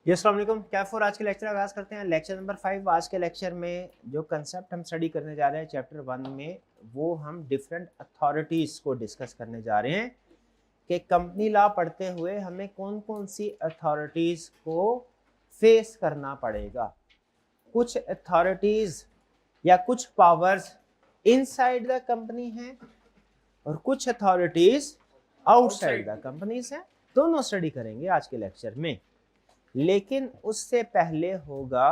जी अस्सलाम वालेकुम। कैफ और आज के लेक्चर आगाज़ करते हैं। Lecture number 5। आज के लेक्चर में जो कंसेप्ट हम स्टडी करने जा रहे हैं चैप्टर 1 में, वो हम डिफरेंट अथॉरिटीज़ को डिस्कस करने जा रहे हैं कि कंपनी लॉ पढ़ते हुए हमें कौन कौन सी अथॉरिटीज़ को फेस करना पड़ेगा। कुछ अथॉरिटीज़ या कुछ पावर्स इनसाइड द कंपनी हैं और कुछ अथॉरिटीज़ आउटसाइड द कंपनीज हैं। दोनों स्टडी करेंगे आज के लेक्चर में, लेकिन उससे पहले होगा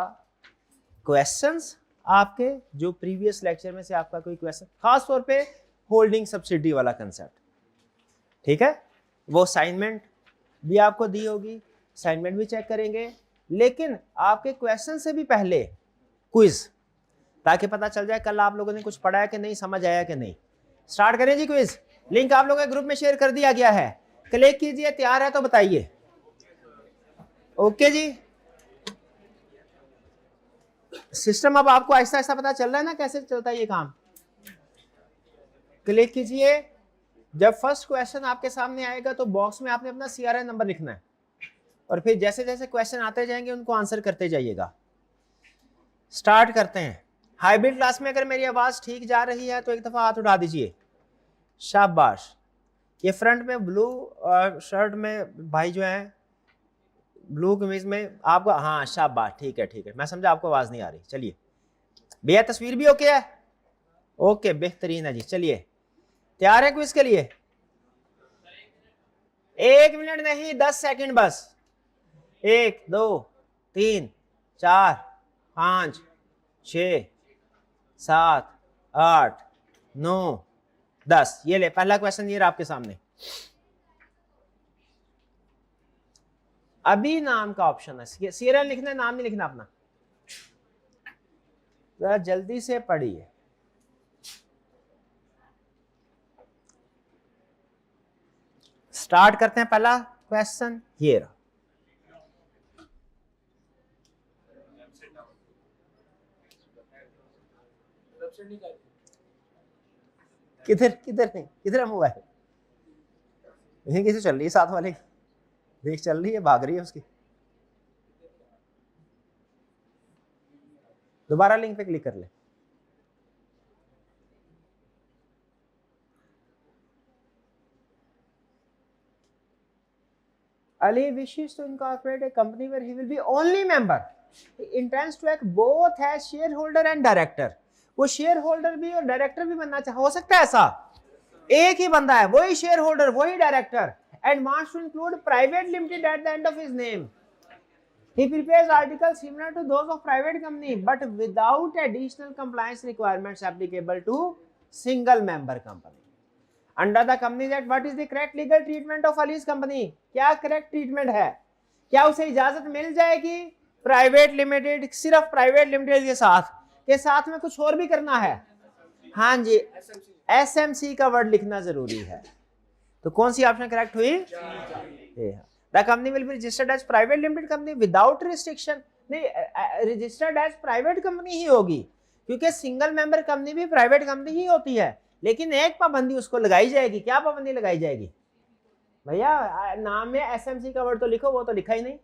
क्वेश्चंस आपके, जो प्रीवियस लेक्चर में से आपका कोई क्वेश्चन, खास तौर पे होल्डिंग सब्सिडी वाला कंसेप्ट, ठीक है। वो असाइनमेंट भी आपको दी होगी, असाइनमेंट भी चेक करेंगे, लेकिन आपके क्वेश्चन से भी पहले क्विज, ताकि पता चल जाए कल आप लोगों ने कुछ पढ़ा है कि नहीं, समझ आया कि नहीं। स्टार्ट करें जी क्विज। लिंक आप लोगों के ग्रुप में शेयर कर दिया गया है, क्लिक कीजिए। तैयार है तो बताइए। ओके जी, सिस्टम अब आपको आहिस्ता आहिस्ता पता चल रहा है ना कैसे चलता है ये काम। क्लिक कीजिए। जब फर्स्ट क्वेश्चन आपके सामने आएगा तो बॉक्स में आपने अपना CRN नंबर लिखना है और फिर जैसे जैसे क्वेश्चन आते जाएंगे उनको आंसर करते जाइएगा। स्टार्ट करते हैं। हाइब्रिड क्लास में अगर मेरी आवाज ठीक जा रही है तो एक दफा हाथ उठा दीजिए, शाबाश। ये फ्रंट में ब्लू शर्ट में भाई जो है, ब्लू कमीज में आपको, हाँ शाबाश, ठीक है ठीक है। मैं समझा आपको आवाज नहीं आ रही। चलिए भैया, तस्वीर भी ओके है? ओके, बेहतरीन है जी। चलिए, तैयार है क्विज के लिए? 1 मिनट नहीं, 10 सेकंड बस। 1 2 3 4 5 6 7 8 9 10। ये ले पहला क्वेश्चन, ये रहा आपके सामने। अभी नाम का ऑप्शन है, सीरियल लिखना है, नाम नहीं लिखना अपना। जरा जल्दी से पढ़िए। स्टार्ट करते हैं। पहला क्वेश्चन ये रहा। किधर किधर नहीं, किधर है मोबाइल? यहीं किसी चल रही है, साथ वाले देख चल रही है, भाग रही है उसकी। दोबारा लिंक पे क्लिक कर ले। Ali wishes to incorporate a company where he will be only member. He intends to act both as shareholder and director. वो शेयर होल्डर भी और डायरेक्टर भी बनना चाहे, हो सकता है ऐसा? एक ही बंदा है, वही शेयर होल्डर वही director, and wants to include private limited at the end of his name. He prepares articles similar to those of private company but without additional compliance requirements applicable to single member company. Under the Companies Act, what is the correct legal treatment of Ali's company? क्या correct treatment है? क्या उसे इजाजत मिल जाएगी private limited, सिर्फ private limited के साथ में कुछ और भी करना है? हाँ जी, SMC का वर्ड लिखना जरूरी है। तो कौन सी ऑप्शन करेक्ट हुई? The company will be registered as private limited company without restriction. नहीं, रजिस्टर्ड एज प्राइवेट कंपनी ही होगी, क्योंकि सिंगल मेंबर कंपनी भी प्राइवेट कंपनी ही होती है, लेकिन एक पाबंदी उसको लगाई जाएगी। क्या पाबंदी लगाई जाएगी भैया? नाम में SMC का वर्ड तो लिखो, वो तो लिखा ही नहीं,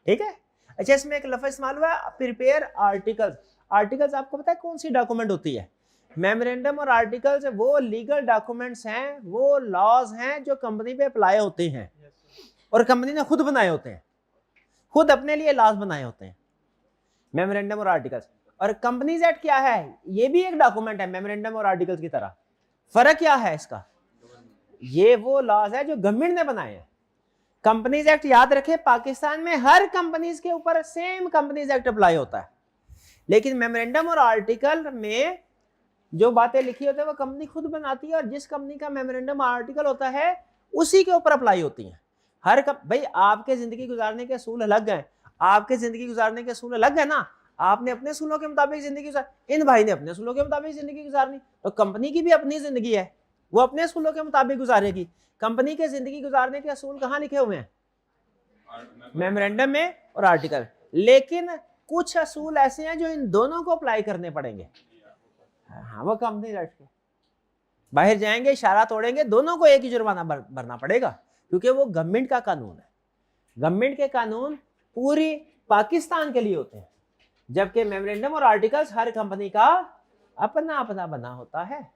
ठीक है। अच्छा, इसमें एक लफ्ज इस्तेमाल हुआ, प्रिपेयर आर्टिकल्स। आर्टिकल्स आपको पता है कौन सी डॉक्यूमेंट होती है? मेमोरेंडम और आर्टिकल्स वो लीगल डॉक्यूमेंट्स हैं, वो लॉज हैं जो कंपनी पे अप्लाई होते हैं और कंपनी ने खुद बनाए होते हैं, खुद अपने लिए लॉज बनाए होते हैं, मेमोरेंडम और आर्टिकल्स। और कंपनीज एक्ट क्या है? ये भी एक डॉक्यूमेंट है मेमोरेंडम और आर्टिकल्स की तरह। फर्क क्या है इसका? ये वो लॉज है जो गवर्नमेंट ने बनाए हैं। कंपनीज एक्ट याद रखें, पाकिस्तान में हर कंपनीज के ऊपर सेम कंपनीज एक्ट अप्लाई होता है, लेकिन मेमोरेंडम और आर्टिकल में जो बातें लिखी होती है वो कंपनी खुद बनाती है, और जिस कंपनी का मेमोरेंडम आर्टिकल होता है उसी के ऊपर अप्लाई होती है। भाई आपके जिंदगी गुजारने के असूल अलग हैं, आपके जिंदगी गुजारने के असूल अलग है ना। आपने अपने असूलों के मुताबिक जिंदगी गुजार, इन भाई ने अपने असूलों के मुताबिक जिंदगी गुजारनी, तो कंपनी की भी अपनी जिंदगी है, वो अपने असूलों के मुताबिक गुजारेगी। कंपनी के जिंदगी गुजारने के असूल कहाँ लिखे हुए हैं? मेमोरेंडम में और आर्टिकल। लेकिन कुछ असूल ऐसे हैं जो इन दोनों को अप्लाई करने पड़ेंगे। हाँ, वो कंपनी के बाहर जाएंगे, इशारा तोड़ेंगे, दोनों को एक ही जुर्माना भरना पड़ेगा, क्योंकि वो गवर्नमेंट का कानून है। गवर्नमेंट के कानून पूरी पाकिस्तान के लिए होते हैं, जबकि मेमोरेंडम और आर्टिकल्स हर कंपनी का अपना अपना बना होता है।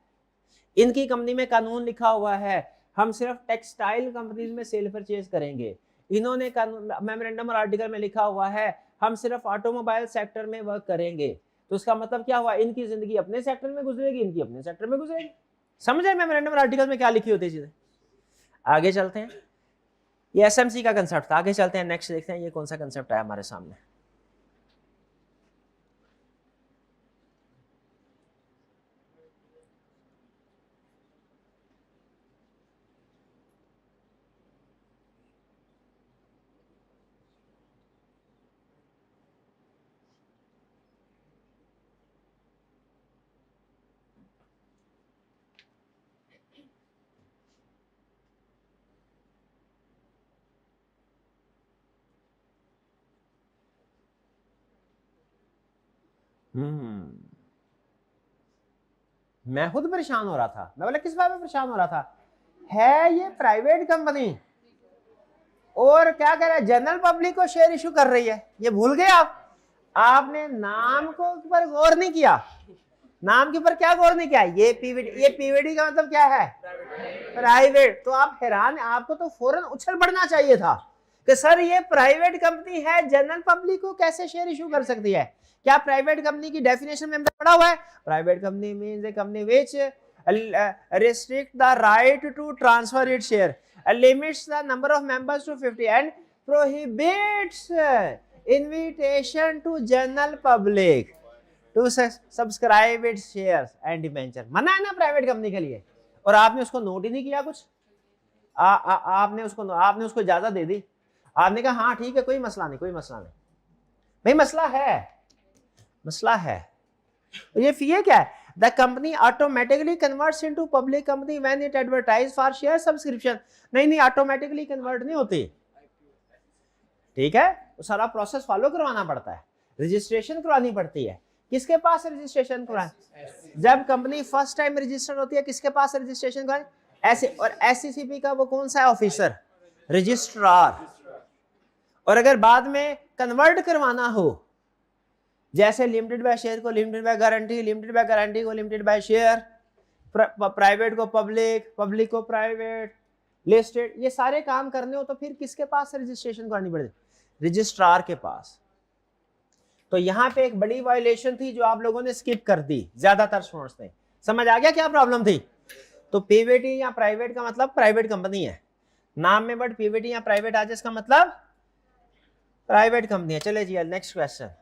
इनकी कंपनी में कानून लिखा हुआ है हम सिर्फ टेक्सटाइल कंपनीज में सेल परचेज करेंगे, इन्होंने मेमोरेंडम और आर्टिकल में लिखा हुआ है हम सिर्फ ऑटोमोबाइल सेक्टर में वर्क करेंगे। तो इसका मतलब क्या हुआ, इनकी जिंदगी अपने सेक्टर में गुजरेगी, इनकी अपने सेक्टर में गुजरेगी। समझे मेमोरेंडम और आर्टिकल में क्या लिखी होती है चीजें। आगे चलते हैं, ये एसएमसी का कंसेप्ट था। आगे चलते हैं, नेक्स्ट देखते हैं ये कौन सा कंसेप्ट है हमारे सामने। मैं खुद परेशान हो रहा था, मैं बोला किस बात में परेशान हो रहा था, है ये प्राइवेट कंपनी और क्या कह रहा है, जनरल पब्लिक को शेयर इशू कर रही है। ये भूल गए आप, आपने नाम को पर गौर नहीं किया। नाम के ऊपर क्या गौर नहीं किया, ये पीवीडी का मतलब क्या है, प्राइवेट। तो आप हैरान, आपको तो फौरन उछल पड़ना चाहिए था कि सर ये प्राइवेट कंपनी है, जनरल पब्लिक को कैसे शेयर इशू कर सकती है। क्या प्राइवेट कंपनी की डेफिनेशन में पढ़ा हुआ है, private company means A company which restrict the right to transfer its share, limits the number of members to 50 and prohibits invitation to general public to subscribe its shares and debenture। मना है ना private company के लिए, और आपने उसको note ही नहीं किया कुछ। आपने उसको इजाजत दे दी, आपने कहा हाँ ठीक है कोई मसला नहीं, कोई मसला नहीं। भाई मसला है। ये क्या है, the company automatically converts into public company when it advertise for share subscription। नहीं ऑटोमेटिकली कन्वर्ट नहीं होती, ठीक है, वो सारा प्रोसेस फॉलो करवाना पड़ता है, रजिस्ट्रेशन करवानी पड़ती है। किसके पास रजिस्ट्रेशन करवाए, जब कंपनी फर्स्ट टाइम रजिस्टर्ड होती है किसके पास रजिस्ट्रेशन करवाए, ऐसे। और एससीसीपी का वो कौन सा है ऑफिसर, रजिस्ट्रार। और अगर बाद में कन्वर्ट करवाना हो, जैसे लिमिटेड बाय शेयर को limited by guarantee, limited by guarantee को लिमिटेड बाय शेयर, प्राइवेट को पब्लिक, पब्लिक को प्राइवेट, लिस्टेड, ये सारे काम करने हो तो फिर किसके पास रजिस्ट्रेशन करनी पड़ेगी, रजिस्ट्रार के पास। तो यहाँ पे एक बड़ी वायलेशन थी जो आप लोगों ने स्किप कर दी, ज्यादातर स्टूडेंट्स ने। समझ आ गया क्या प्रॉब्लम थी। तो पीवीटी या प्राइवेट का मतलब प्राइवेट कंपनी है, नाम में बट पीवीटी या प्राइवेट आ जाए इसका मतलब प्राइवेट कंपनी है। चले जी नेक्स्ट क्वेश्चन।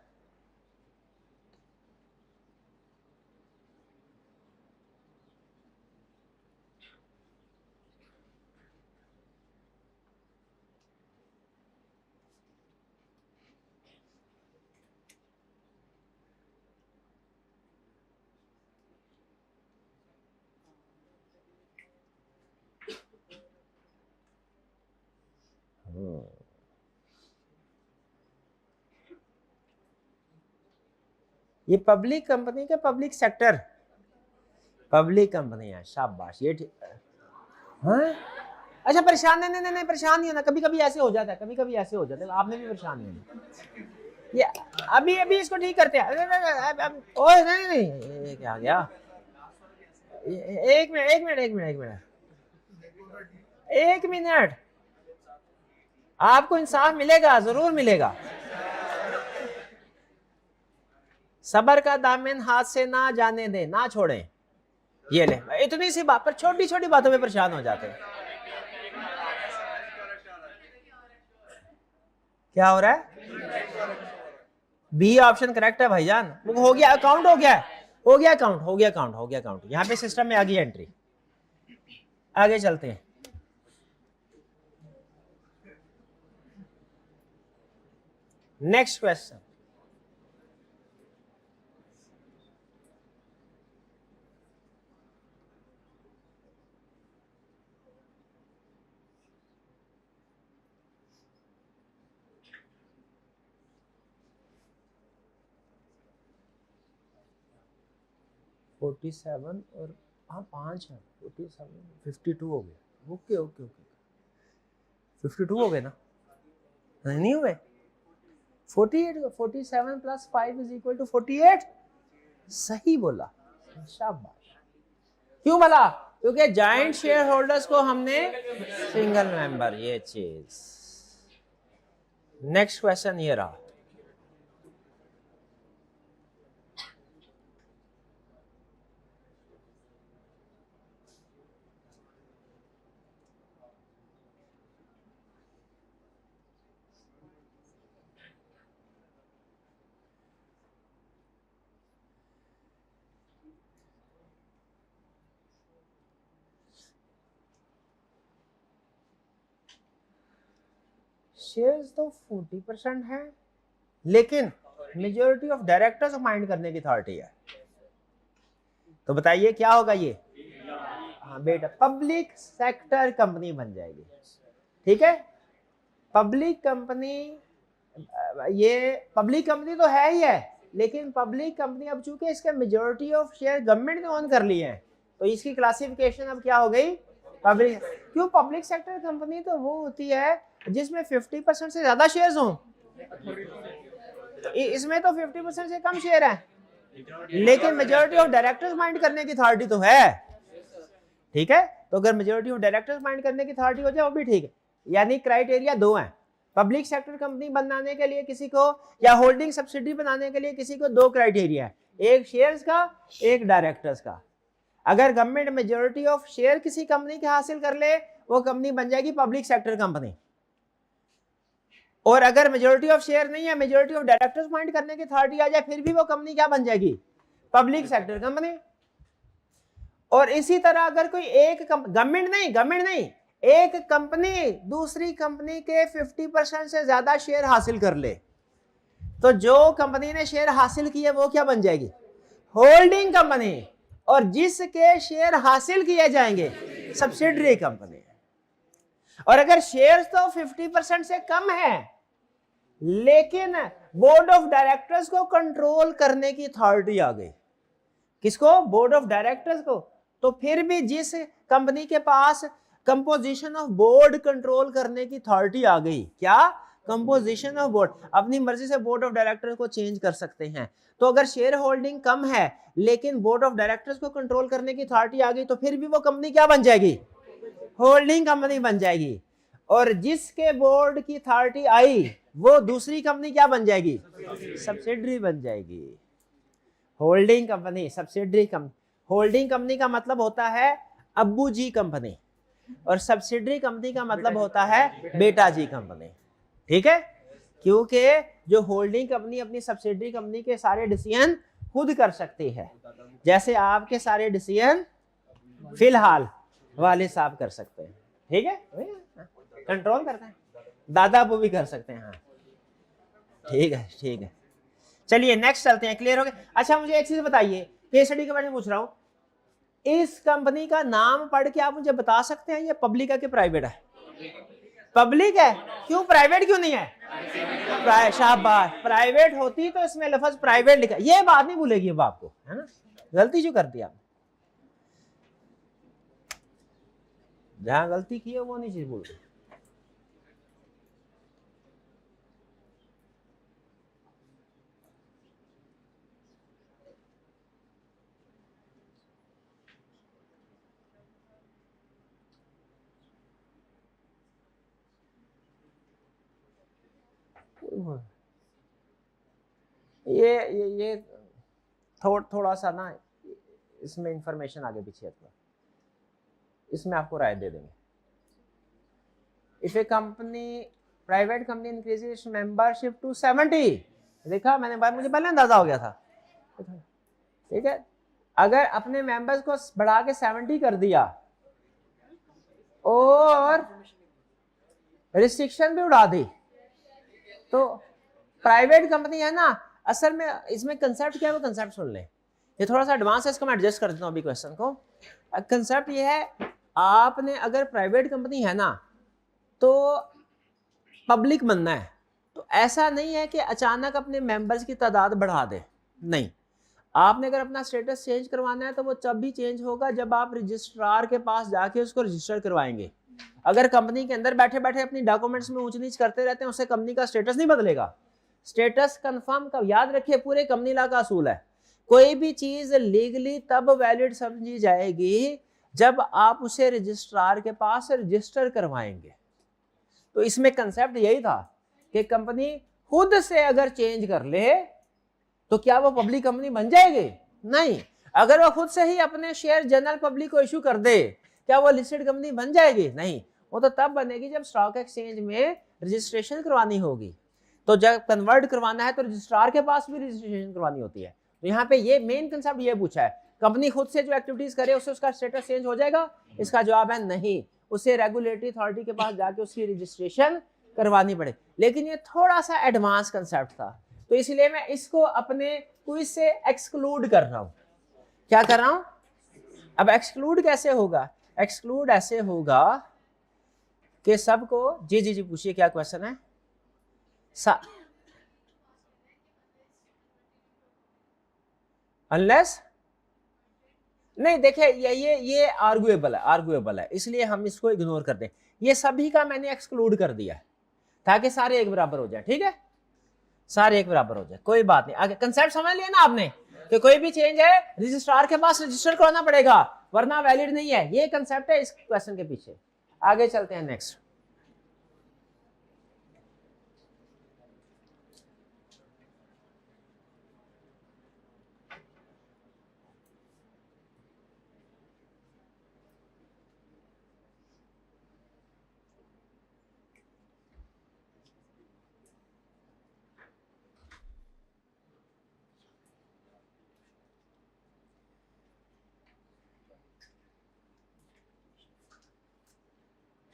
ये पब्लिक कंपनी के पब्लिक सेक्टर, पब्लिक कंपनी है, शाबाश, ये ठीक। हाँ अच्छा, परेशान नहीं परेशान नहीं होना, कभी कभी ऐसे हो जाता है, कभी कभी ऐसे हो जाता है, आपने भी परेशान नहीं होना। ये अभी अभी इसको ठीक करते हैं। ओए नहीं ये क्या आ गया, एक मिनट, आपको इंसाफ मिलेगा, जरूर मिलेगा। सबर का दामन हाथ से ना जाने दे, ना छोड़ें। ये ले, इतनी सी बात पर छोटी छोटी बातों में परेशान हो जाते हैं। क्या हो रहा है, बी ऑप्शन करेक्ट है भाईजान। हो गया अकाउंट, हो गया अकाउंट, यहाँ पे सिस्टम में आ गई एंट्री। आगे चलते हैं, नेक्स्ट क्वेश्चन। फोर्टी सेवन और हाँ 5 है, 47 52 हो गया। ओके 52 हो गए ना, नहीं हुए, 48, 47 प्लस 5 इज इक्वल टू 48। सही बोला, शाबाश। क्यों बोला? क्योंकि जॉइंट शेयर होल्डर्स को हमने सिंगल मेंबर, ये चीज। नेक्स्ट क्वेश्चन ये रहा, शेयर्स तो 40% है, लेकिन मेजॉरिटी ऑफ डायरेक्टर्स को माइंड करने की अथॉरिटी है। तो बताइए क्या होगा ये? हाँ बेटा, पब्लिक सेक्टर कंपनी बन जाएगी। ठीक है, पब्लिक कंपनी, ये पब्लिक कंपनी तो है ही है, लेकिन पब्लिक कंपनी अब चूंकि इसके मेजॉरिटी ऑफ शेयर गवर्नमेंट ने ओन कर लिए हैं, तो इसकी क्लासिफिकेशन अब क्या हो गई? पब्लिक। क्यों? पब्लिक सेक्टर कंपनी तो वो होती है जिसमें 50% से ज्यादा शेयर्स हों। इसमें तो 50% से कम शेयर है, लेकिन मेजॉरिटी ऑफ डायरेक्टर्स माइंड करने की अथॉरिटी तो है। ठीक है, तो अगर मेजॉरिटी ऑफ डायरेक्टर्स माइंड करने की अथॉरिटी हो जाए वो भी ठीक है। यानी क्राइटेरिया दो हैं, पब्लिक सेक्टर कंपनी बनाने के लिए किसी को, या होल्डिंग सब्सिडी बनाने के लिए किसी को, दो क्राइटेरिया है, एक शेयर्स का, एक डायरेक्टर्स का। अगर गवर्नमेंट मेजॉरिटी ऑफ शेयर किसी कंपनी के हासिल कर ले, वो कंपनी बन जाएगी पब्लिक सेक्टर कंपनी। और अगर मेजॉरिटी ऑफ शेयर नहीं है, मेजॉरिटी ऑफ डायरेक्टर्स माइंड करने की अथॉरिटी आ जाए, फिर भी वो कंपनी क्या बन जाएगी? Public sector company. और इसी तरह अगर कोई एक गवर्नमेंट नहीं, एक कंपनी दूसरी कंपनी के 50% से ज्यादा शेयर हासिल कर ले, तो जो कंपनी ने शेयर हासिल किए वो क्या बन जाएगी? Holding company. और जिसके शेयर हासिल किए जाएंगे सब्सिडरी कंपनी। और अगर शेयर तो 50% से कम है, लेकिन बोर्ड ऑफ डायरेक्टर्स को कंट्रोल करने की अथॉरिटी आ गई, किसको? बोर्ड ऑफ डायरेक्टर्स को। तो फिर भी जिस कंपनी के पास कंपोजिशन ऑफ बोर्ड कंट्रोल करने की अथॉरिटी आ गई, क्या? कंपोजिशन ऑफ बोर्ड, अपनी मर्जी से बोर्ड ऑफ डायरेक्टर्स को चेंज कर सकते हैं। तो अगर शेयर होल्डिंग कम है, लेकिन बोर्ड ऑफ डायरेक्टर्स को कंट्रोल करने की अथॉरिटी आ गई, तो फिर भी वो कंपनी क्या बन जाएगी? होल्डिंग कंपनी बन जाएगी। और जिसके बोर्ड की अथॉरिटी आई, वो दूसरी कंपनी क्या बन जाएगी? सब्सिडरी बन जाएगी। Holding company, subsidiary company. Holding company का मतलब होता है अब्बू जी कंपनी, और सब्सिडरी कंपनी का मतलब होता है बेटा जी कंपनी। ठीक है, क्योंकि जो होल्डिंग कंपनी अपनी सब्सिडरी कंपनी के सारे डिसीजन खुद कर सकती है, जैसे आपके सारे डिसीजन फिलहाल वाले साहब कर सकते हैं। ठीक है, कंट्रोल करते हैं, दादा अबू भी कर सकते हैं। हाँ ठीक है, ठीक है, चलिए नेक्स्ट चलते हैं। क्लियर हो गया? अच्छा मुझे एक चीज बताइए, केस स्टडी के बारे में पूछ रहा हूं, इस कंपनी का नाम पढ़ के आप मुझे बता सकते हैं ये पब्लिक है कि प्राइवेट है? पब्लिक है। क्यों प्राइवेट क्यों नहीं है? शाबाश, प्राइवेट होती तो इसमें लफ्ज प्राइवेट लिखा, ये बात नहीं भूलेगी अब आपको, है ना? गलती जो कर दी आपने, जहां गलती की है वो नहीं चीज भूल गई। ये थोड़ा सा ना इसमें इंफॉर्मेशन आगे पीछे है, इसमें आपको राय दे देंगे। If a company, private company increases membership to 70, देखा मैंने, बात मुझे पहले अंदाजा हो गया था। ठीक है, अगर अपने मेंबर्स को बढ़ा के 70 कर दिया और रिस्ट्रिक्शन भी उड़ा दी, तो प्राइवेट कंपनी है ना, असल में इसमें कंसेप्ट क्या है वो कंसेप्ट सुन ले, ये थोड़ा सा एडवांस है, इसको मैं एडजस्ट कर देता हूँ अभी क्वेश्चन को। कंसेप्ट ये है, आपने अगर प्राइवेट कंपनी है ना तो पब्लिक बनना है, तो ऐसा नहीं है कि अचानक अपने मेंबर्स की तादाद बढ़ा दे, नहीं। आपने अगर अपना स्टेटस चेंज करवाना है तो वो तब भी चेंज होगा जब आप रजिस्ट्रार के पास जाके उसको रजिस्टर करवाएंगे। अगर कंपनी के अंदर बैठे बैठे अपनी डॉक्यूमेंट्स में ऊंच नीच करते रहते हैं, उससे कंपनी का स्टेटस नहीं बदलेगा। स्टेटस कंफर्म का याद रखिए, पूरे कंपनी लॉ का असूल है, कोई भी चीज लीगली तब वैलिड समझी जाएगी जब आप उसे रजिस्ट्रार के पास रजिस्टर करवाएंगे। तो इसमें कंसेप्ट यही था कि कंपनी खुद से अगर चेंज कर ले तो क्या वो पब्लिक कंपनी बन जाएगी? नहीं। अगर वो खुद से ही अपने शेयर जनरल पब्लिक को इशू कर दे, क्या वो लिस्टेड कंपनी बन जाएगी? नहीं। वो तो तब बनेगी जब स्टॉक एक्सचेंज में रजिस्ट्रेशन करवानी होगी। तो जब कन्वर्ट करवाना है तो रजिस्ट्रार के पास भी रजिस्ट्रेशन करवानी होती है। तो यहाँ पे ये मेन कंसेप्ट ये पूछा है, कंपनी खुद से जो एक्टिविटीज करे उससे उसका स्टेटस चेंज हो जाएगा? इसका जवाब है नहीं, उसे रेगुलेटरी अथॉरिटी के पास जाके उसकी रजिस्ट्रेशन करवानी पड़े। लेकिन ये थोड़ा सा एडवांस कंसेप्ट था, तो इसलिए मैं इसको अपने क्विज से एक्सक्लूड कर रहा हूं। क्या कर रहा हूं? अब एक्सक्लूड कैसे होगा? एक्सक्लूड ऐसे होगा कि सबको, जी जी जी पूछिए क्या क्वेश्चन है? अनलेस नहीं, देखिए ये आर्गुएबल है, इसलिए हम इसको इग्नोर कर दें। ये सभी का मैंने एक्सक्लूड कर दिया ताकि सारे एक बराबर हो जाए। ठीक है, सारे एक बराबर हो जाए, कोई बात नहीं। आगे कंसेप्ट समझ लिया ना आपने कि कोई भी चेंज है रजिस्ट्रार के पास रजिस्टर कराना पड़ेगा वरना वैलिड नहीं है। ये कंसेप्ट है इस क्वेश्चन के पीछे। आगे चलते हैं नेक्स्ट।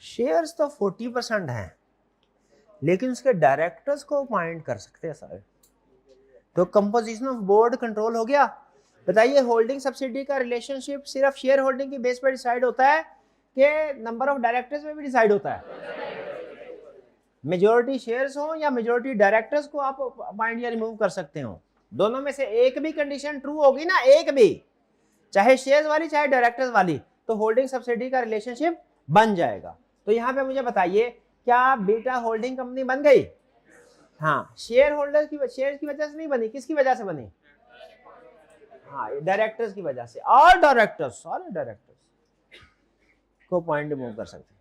शेयर्स तो 40% हैं, लेकिन उसके डायरेक्टर्स को अपॉइंट कर सकते हैं सारे। तो कंपोजिशन ऑफ बोर्ड कंट्रोल हो गया। बताइए, होल्डिंग सब्सिडी का रिलेशनशिप सिर्फ शेयर होल्डिंग की बेस पर डिसाइड होता है कि नंबर ऑफ डायरेक्टर्स में भी डिसाइड होता है? मेजॉरिटी शेयर्स हो या मेजॉरिटी डायरेक्टर्स को आप अपॉइंट या रिमूव कर सकते हो। दोनों में से एक भी कंडीशन ट्रू होगी ना, एक भी, चाहे शेयर्स वाली चाहे डायरेक्टर्स वाली, तो होल्डिंग सब्सिडी का रिलेशनशिप बन जाएगा। तो यहाँ पे मुझे बताइए, क्या बीटा होल्डिंग कंपनी बन गई? हाँ, शेयर होल्डर की, शेयर की वजह से नहीं बनी, किसकी वजह से बनी? हाँ, डायरेक्टर्स की वजह से। और डायरेक्टर्स, सारे डायरेक्टर्स को पॉइंट रिमूव कर सकते हैं।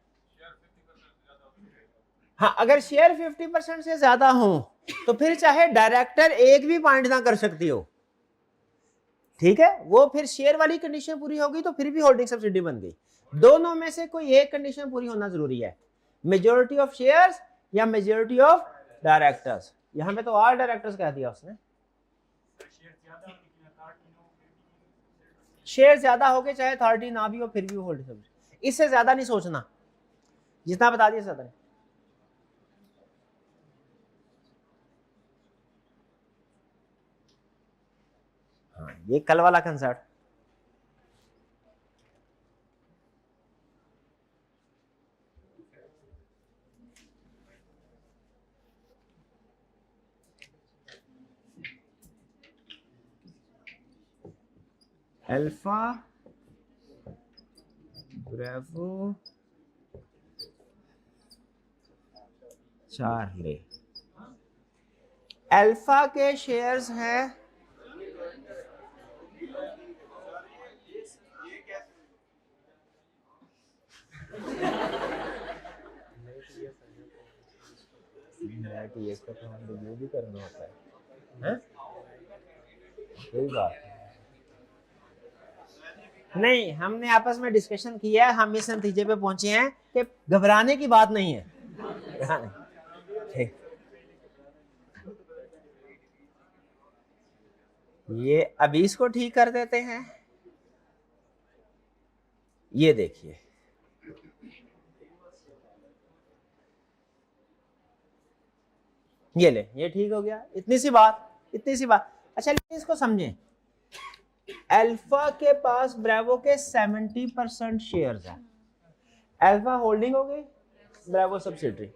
हाँ, अगर शेयर 50% से ज्यादा हो तो फिर चाहे डायरेक्टर एक भी पॉइंट ना कर सकती हो, ठीक है, वो फिर शेयर वाली कंडीशन पूरी होगी तो फिर भी होल्डिंग सब्सिडी बन गई। दोनों में से कोई एक कंडीशन पूरी होना जरूरी है, मेजॉरिटी ऑफ शेयर्स या मेजॉरिटी ऑफ डायरेक्टर्स। यहां पे तो ऑल डायरेक्टर्स कह दिया उसने। शेयर ज्यादा हो गए चाहे अथॉरिटी ना भी हो फिर भी होल्डिंग सब्सिडी। इससे ज्यादा नहीं सोचना, जितना बता दिया ज्यादा। हाँ, ये कल वाला concept. Alpha bravo charlie, alpha के शेयर्स हैं ये इसका तो हम रिव्यू भी करना होता है, कोई बात नहीं, हमने आपस में डिस्कशन किया है, हम इस नतीजे पे पहुंचे हैं कि घबराने की बात नहीं है। ठीक, ये अभी इसको ठीक कर देते हैं। ये देखिए, ये ले, ये ठीक हो गया। इतनी सी बात, इतनी सी बात। अच्छा, लेकिन इसको समझें, अल्फा के पास ब्रेवो के 70% शेयर्स हैं। अल्फा होल्डिंग हो गई, ब्रेवो सब्सिडरी।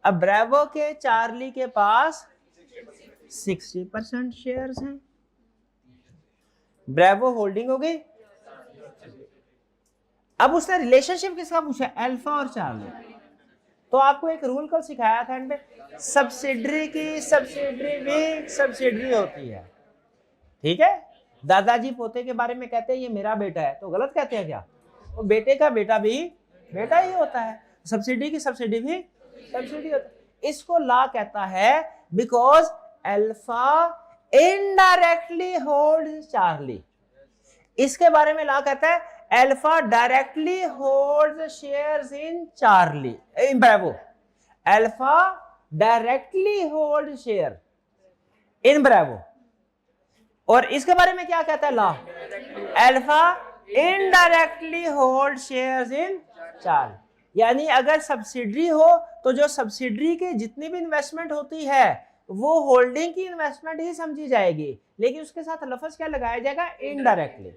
अब ब्रेवो के चार्ली के पास 60% शेयर्स हैं। ब्रेवो होल्डिंग हो गई। अब उसने रिलेशनशिप किसका पूछा? अल्फा और चार्ली। तो आपको एक रूल कल सिखाया था एंड सब्सिडरी की सब्सिडरी भी सब्सिडरी होती है, ठीक है। दादाजी पोते के बारे में कहते हैं ये मेरा बेटा है, तो गलत कहते हैं क्या? वो बेटे का बेटा भी बेटा ही होता है। सब्सिडी की सब्सिडी भी सब्सिडी होता है। इसको लॉ कहता है because alpha indirectly holds charlie. इसके बारे में लॉ कहता है alpha directly holds shares in charlie, in bravo. Alpha directly hold share in bravo. और इसके बारे में क्या कहता है law? Alpha indirectly hold shares in charlie. यानी अगर सब्सिडरी हो तो जो सब्सिडरी की जितनी भी इन्वेस्टमेंट होती है वो होल्डिंग की इन्वेस्टमेंट ही समझी जाएगी, लेकिन उसके साथ लफ्ज क्या लगाया जाएगा? इनडायरेक्टली।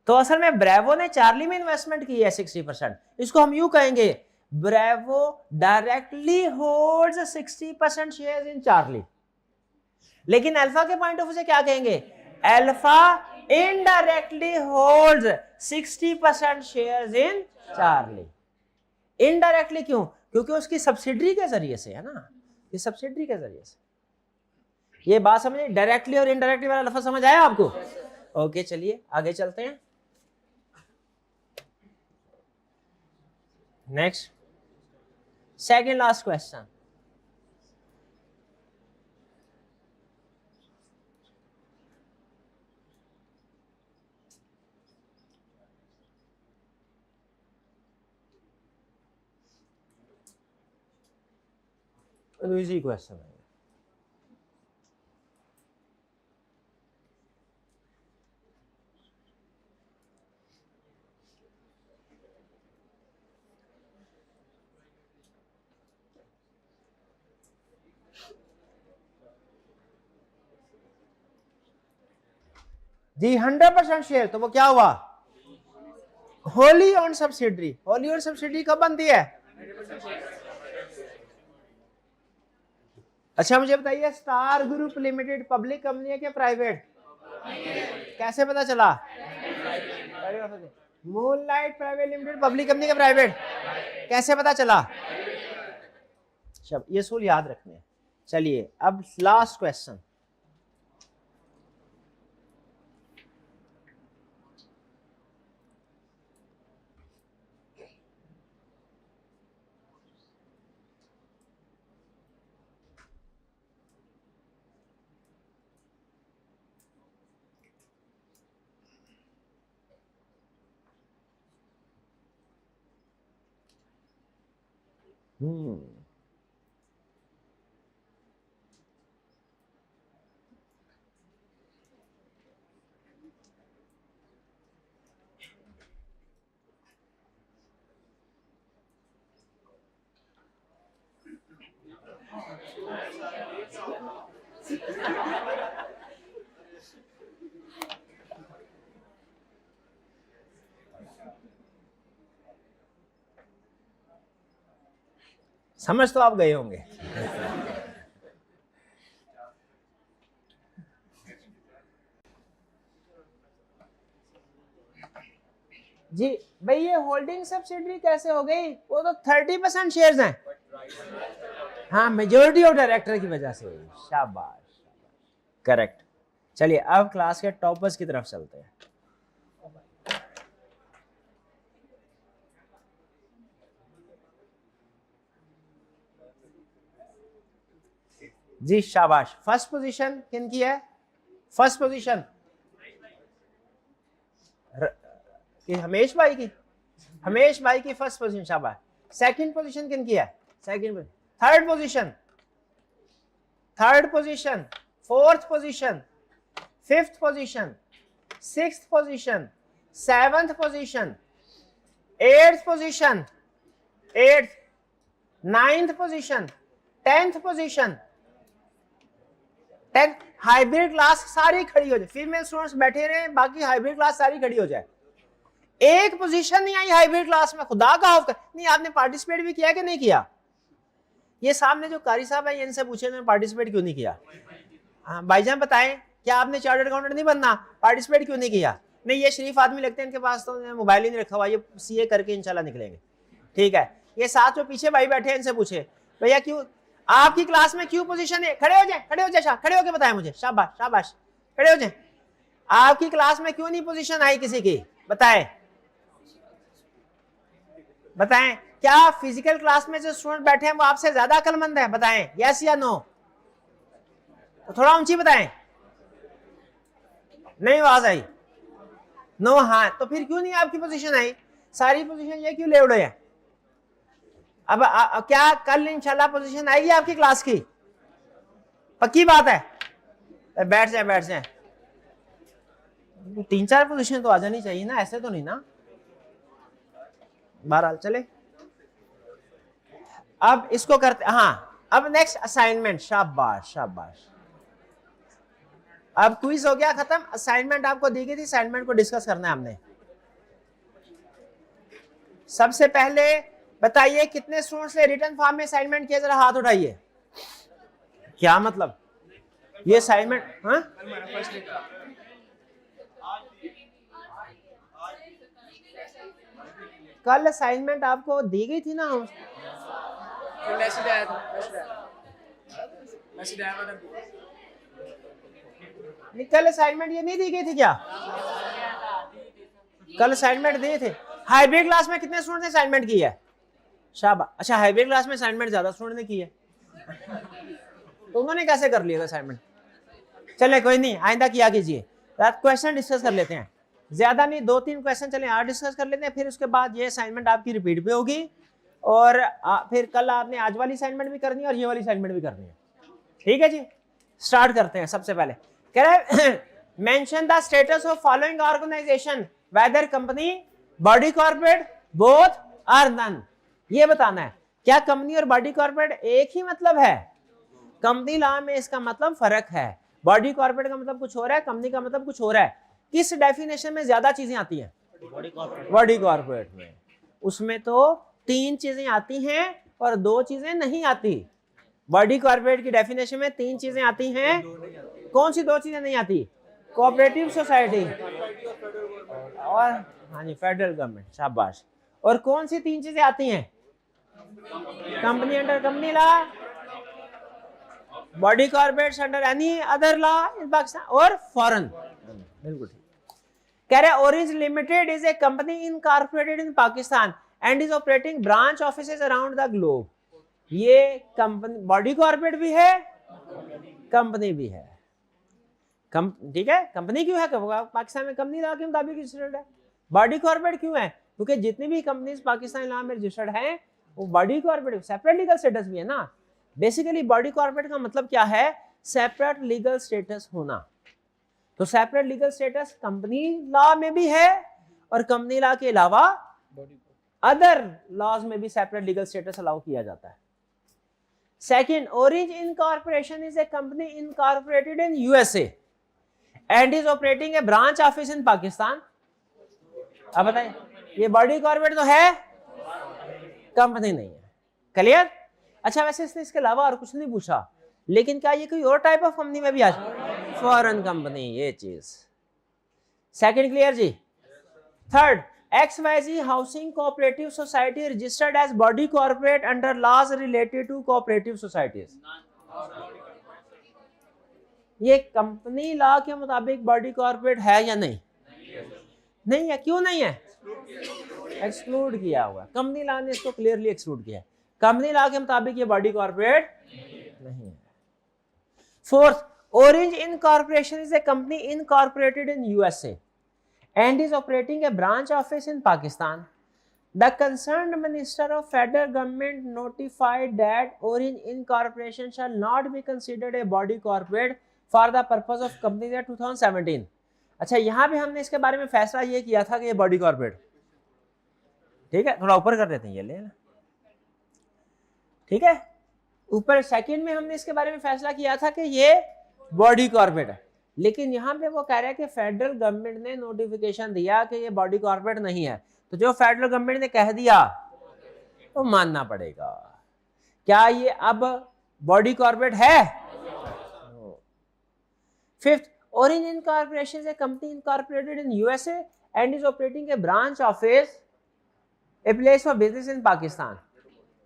तो असल में ब्रेवो ने चार्ली में इन्वेस्टमेंट की है 60%। इसको हम यूं कहेंगे bravo directly holds 60% shares in charlie. लेकिन अल्फा के पॉइंट ऑफ व्यू से क्या कहेंगे? Alpha indirectly holds 60% shares in charlie. Indirectly क्यों? क्योंकि उसकी सब्सिडरी के जरिए से है ना, ये सब्सिडरी के जरिए से। ये बात समझे? डायरेक्टली और इनडायरेक्टली वाला लफ्ज समझ आया आपको? ओके, चलिए आगे चलते हैं। Next, second last question. Easy question है। जी 100% शेयर, तो वो क्या हुआ? Wholly owned subsidiary. Wholly owned subsidiary कब बनती है? अच्छा मुझे बताइए, star group limited public company है क्या प्राइवेट? कैसे पता चला? Moonlight private limited public company का प्राइवेट, कैसे पता चला? ये सूल याद रखने हैं। चलिए अब लास्ट क्वेश्चन। समझ तो आप गए होंगे। जी भाई, ये होल्डिंग सब्सिडरी कैसे हो गई? वो तो 30% शेयर्स हैं। हाँ, मेजॉरिटी ऑफ डायरेक्टर की वजह से। शाबाश, करेक्ट। चलिए अब क्लास के टॉपर्स की तरफ चलते हैं। जी शाबाश। फर्स्ट पोजीशन किन की है? फर्स्ट पोजीशन हमेश भाई की। हमेश भाई की फर्स्ट पोजीशन, शाबाश। सेकंड पोजीशन किन की है? Second. Third position, third position, fourth position, fifth position, sixth position, seventh position, eighth position, eighth, ninth position, 10th position, 10th। Hybrid class सारी खड़ी हो जाए, फीमेल स्टूडेंट्स बैठे रहे, बाकी हाइब्रिड क्लास सारी खड़ी हो जाए। एक पोजीशन नहीं आई हाइब्रिड क्लास में, खुदा का खौफ। नहीं, आपने पार्टिसिपेट भी किया कि नहीं किया? ये सामने जो कारी साहब है इनसे पूछे ने पार्टिसिपेट क्यों नहीं किया? हाँ भाईजान बताएं, क्या आपने चार्टर्ड अकाउंटेंट नहीं बनना? पार्टिसिपेट क्यों नहीं किया? नहीं, ये शरीफ आदमी लगते हैं, इनके पास तो मोबाइल ही नहीं रखा हुआ, ये सीए करके इंशाल्लाह निकलेंगे। ठीक है, ये साथ जो पीछे भाई बैठे हैं इनसे पूछे भैया क्यों आपकी क्लास में क्यों पोजीशन है, खड़े हो जाए, खड़े हो जाए, खड़े होके बताएं मुझे, शाबाश शाबाश, खड़े हो जाए। आपकी क्लास में क्यों नहीं पोजीशन आई किसी की, बताएं बताएं। क्या फिजिकल क्लास में जो स्टूडेंट बैठे हैं वो आपसे ज्यादा अक्लमंद है, बताएं यस या नो, तो थोड़ा ऊंची बताएं। नहीं आवाज आई, नो हाँ, तो फिर क्यों नहीं आपकी पोजीशन आई, सारी पोजीशन ये क्यों ले उड़े हैं। अब क्या कल इंशाल्लाह पोजीशन आएगी आपकी क्लास की, पक्की बात है। बैठ जाए बैठ जाए, 3-4 पोजीशन तो आ जानी चाहिए ना, ऐसे तो नहीं ना। बहरहाल चले, अब इसको करते, हाँ अब नेक्स्ट असाइनमेंट, शाबाश शाबाश। अब क्विज हो गया खत्म, असाइनमेंट आपको दी गई थी, असाइनमेंट को डिस्कस करना है हमने। सबसे पहले बताइए कितने स्टूडेंट्स ने रिटन फॉर्म में असाइनमेंट किया, जरा हाथ उठाइए। क्या मतलब ये असाइनमेंट, हाँ कल असाइनमेंट आपको दी गई थी ना, कल असाइनमेंट ये नहीं दी गई थी क्या, कल असाइनमेंट दिए थे। हाइब्रिड क्लास में कितने स्टूडेंट ने असाइनमेंट की है, शाबाश। अच्छा हाइब्रिड क्लास में असाइनमेंट ज्यादा स्टूडेंट ने की है, तो उन्होंने कैसे कर लिया असाइनमेंट। चले कोई नहीं, आइंदा किया कीजिए। क्वेश्चन डिस्कस कर लेते हैं, ज्यादा नहीं 2-3 क्वेश्चन चले आज डिस्कस कर लेते हैं, फिर उसके बाद ये असाइनमेंट आपकी रिपीट पे होगी, और फिर कल आपने आज वाली असाइनमेंट भी करनी है और ये वाली असाइनमेंट भी करनी है, ठीक है जी। स्टार्ट करते हैं। सबसे पहले कह रहे हैं mention the status of following organisation whether company body corporate both or none. ये बताना है क्या कंपनी और बॉडी कॉर्पोरेट एक ही मतलब है, कंपनी लॉ में इसका मतलब फर्क है, बॉडी कॉर्पोरेट का मतलब कुछ हो रहा है, कंपनी का मतलब कुछ हो रहा है। किस डेफिनेशन में ज्यादा चीजें आती हैं, बॉडी कॉर्पोरेट में, उसमें तो 3 चीजें आती हैं और 2 चीजें नहीं आती। बॉडी कॉर्पोरेट की डेफिनेशन में 3 चीजें आती हैं, कौन सी 2 चीजें नहीं आती, कोऑपरेटिव सोसाइटी और हाँ जी फेडरल गवर्नमेंट, शाबाश। और कौन सी 3 चीजें आती हैं, company under company law, body corporate under any other law in Pakistan, और फॉरेन। बिल्कुल ठीक। कह रहे orange limited is a company incorporated in Pakistan and is operating branch offices around the globe. ये कंपनी बॉडी कॉर्पोरेट भी है, कंपनी भी है, ठीक है। कंपनी क्यों है, पाकिस्तान में कंपनी लॉ के मुताबिक रजिस्टर्ड है। बॉडी कॉर्पोरेट क्यों है, क्योंकि जितनी भी कंपनीज पाकिस्तान लॉ में रजिस्टर्ड हैं वो body corporate, separate legal status भी है ना। बेसिकली बॉडी कॉर्पोरेट का मतलब क्या है, सेपरेट लीगल स्टेटस होना। तो separate legal status company law में भी है और कंपनी लॉ के अलावा अदर लॉज में भी सेपरेट लीगल स्टेटस अलाउ किया जाता है। Second, orange incorporation is a company incorporated in USA and is operating A branch office in Pakistan. अब बताइए ये बॉडी कॉर्पोरेट तो है, कंपनी नहीं है, क्लियर। अच्छा वैसे इसने इसके अलावा और कुछ नहीं पूछा, लेकिन क्या ये कोई और टाइप ऑफ कंपनी में भी आ, फॉरेन कंपनी, ये चीज सेकंड क्लियर जी। Third, XYZ housing cooperative society registered as body corporate under laws related to cooperative societies. ये कंपनी लॉ के मुताबिक बॉडी कॉर्पोरेट है या नहीं, नहीं है। क्यों नहीं है, एक्सक्लूड किया हुआ, कंपनी लॉ ने इसको क्लियरली एक्सक्लूड किया है, कंपनी लॉ के मुताबिक ये बॉडी कॉर्पोरेट नहीं है। Fourth, orange incorporation is a company incorporated in USA and is operating a branch office in Pakistan. The concerned minister of federal government notified that Orange Incorporation shall not be considered a body corporate for the purpose of company year 2017. अच्छा यहाँ भी हमने इसके बारे में फैसला ये किया था कि ये बॉडी कॉर्पोरेट, ठीक है। थोड़ा ऊपर कर देते हैं ये ले, ठीक है। ऊपर सेकंड में हमने इसके बारे में फैसला किया था कि ये बॉडी कॉर्पोरेट है, लेकिन यहाँ पे वो कह रहा है कि फेडरल गवर्नमेंट ने नोटिफिकेशन दिया कि ये बॉडी कॉर्पोरेट नहीं है, तो जो फेडरल गवर्नमेंट ने कह दिया तो मानना पड़ेगा। क्या ये अब बॉडी कॉर्पोरेट है? Fifth, orange incorporation is a company incorporated in USA and is operating A branch office a place for business in Pakistan.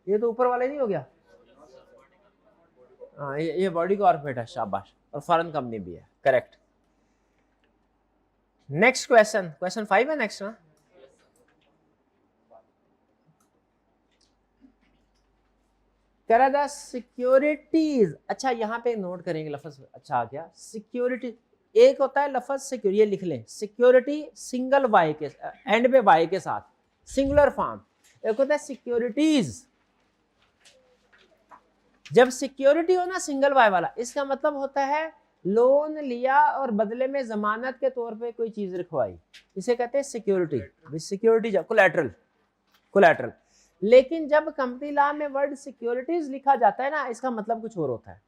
ये तो ऊपर वाला नहीं हो गया। हाँ, ये बॉडी कॉर्पोरेट है, शाबाश, और फॉरेन कंपनी भी है, करेक्ट। नेक्स्ट क्वेश्चन, क्वेश्चन 5 है नेक्स्ट ना। कह रहा था सिक्योरिटीज, अच्छा यहाँ पे नोट करेंगे लफ्ज, अच्छा आ गया सिक्योरिटी। एक होता है लफ्ज सिक्योरिटी, ये लिख लें, सिक्योरिटी सिंगल वाई के एंड पे वाई के साथ, सिंगुलर फॉर्म। एक होता है सिक्योरिटीज। जब सिक्योरिटी हो ना सिंगल वाई वाला, इसका मतलब होता है लोन लिया और बदले में जमानत के तौर पे कोई चीज रखवाई, इसे कहते हैं सिक्योरिटी। सिक्योरिटी जब कोलैटरल, कोलैटरल। लेकिन जब कंपनी लॉ में वर्ड सिक्योरिटीज लिखा जाता है ना, इसका मतलब कुछ और होता है।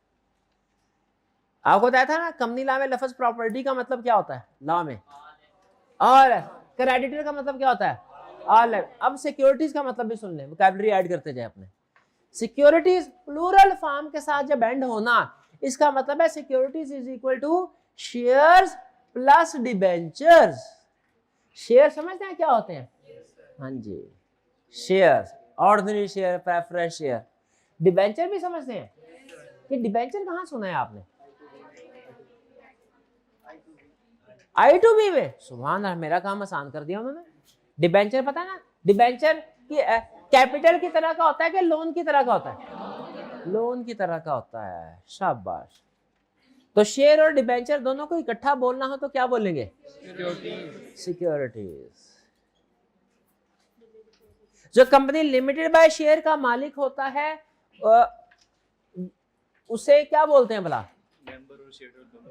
आपको बताया था ना कंपनी लॉ में लफ्ज प्रॉपर्टी का मतलब क्या होता है लॉ में, और क्रेडिटर का मतलब क्या होता है ऑल। अब सिक्योरिटीज का मतलब भी सुन लें, वोकैबुलरी ऐड करते जाए अपने। सिक्योरिटीज प्लूरल फॉर्म के साथ जब एंड होना, इसका मतलब है securities is equal to shares plus debentures. Share समझते हैं क्या होते हैं? हाँ जी, shares, ordinary share, preference share. Debenture भी समझते हैं? ये डिबेंचर कहाँ सुना है आपने? I2B में। सुभान अल्लाह, मेरा काम आसान कर दिया उन्होंने। डिबेंचर पता है ना, डिबेंचर की कैपिटल की तरह का होता है कि लोन की तरह का होता है? लोन की तरह का होता है, शाबाश। तो शेयर और डिबेंचर दोनों को इकट्ठा बोलना हो तो क्या बोलेंगे? सिक्योरिटीज। जो कंपनी लिमिटेड बाय शेयर का मालिक होता है उसे क्या बोलते हैं भला?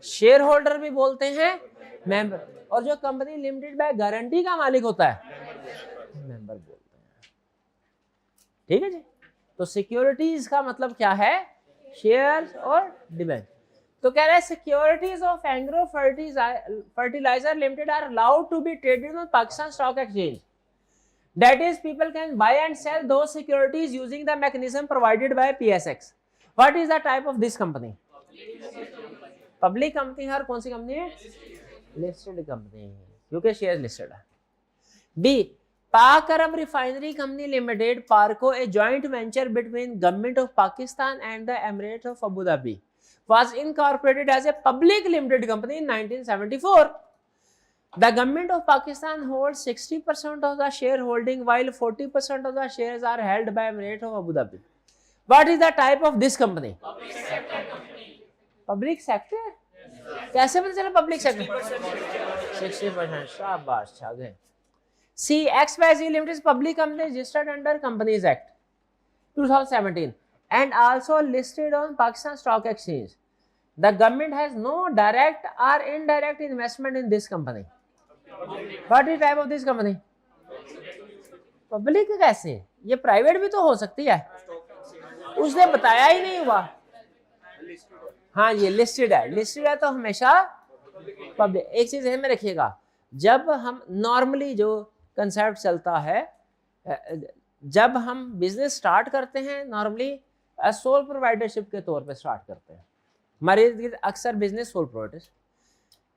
शेयर होल्डर भी बोलते हैं, मेंबर। और जो कंपनी लिमिटेड बाय गारंटी का मालिक होता है, मेंबर बोलते हैं। ठीक है जी। तो सिक्योरिटीज का मतलब क्या है? शेयर्स और डिबेंचर। तो कह रहे हैं securities of Engro fertiliser limited are allowed to be traded on Pakistan stock exchange. That is, people can buy and sell those securities using the mechanism provided by PSX. What is the type of this company? Public company है। और कौन सी company है? Listed company, क्योंकि शेयर listed है। B, Pak Arab refinery company limited PARCO, a joint venture between government of Pakistan and the Emirates of Abu Dhabi, was incorporated as a public limited company in 1974. The government of Pakistan holds 60% of the shareholding, while 40% of the shares are held by Emirates of Abu Dhabi. What is the type of this company? Public sector. कैसे पता चला public sector? 60%, शाबाश, छा गए। C, XYZ Limited is public company registered under Companies Act 2017 and also listed on Pakistan Stock Exchange. The government has no direct or indirect investment in this company. What is type of this company? Public कैसे? ये private भी तो हो सकती है, उसने बताया ही नहीं हुआ। हाँ, ये लिस्टेड है, लिस्टेड है तो हमेशा पब्लिक। एक चीज ध्यान में रखिएगा, जब हम नॉर्मली जो कंसेप्ट चलता है, जब हम बिजनेस स्टार्ट करते हैं नॉर्मली सोल प्रोवाइडरशिप के तौर पे स्टार्ट करते हैं। हमारे अक्सर बिजनेस सोल प्रोवाइडर,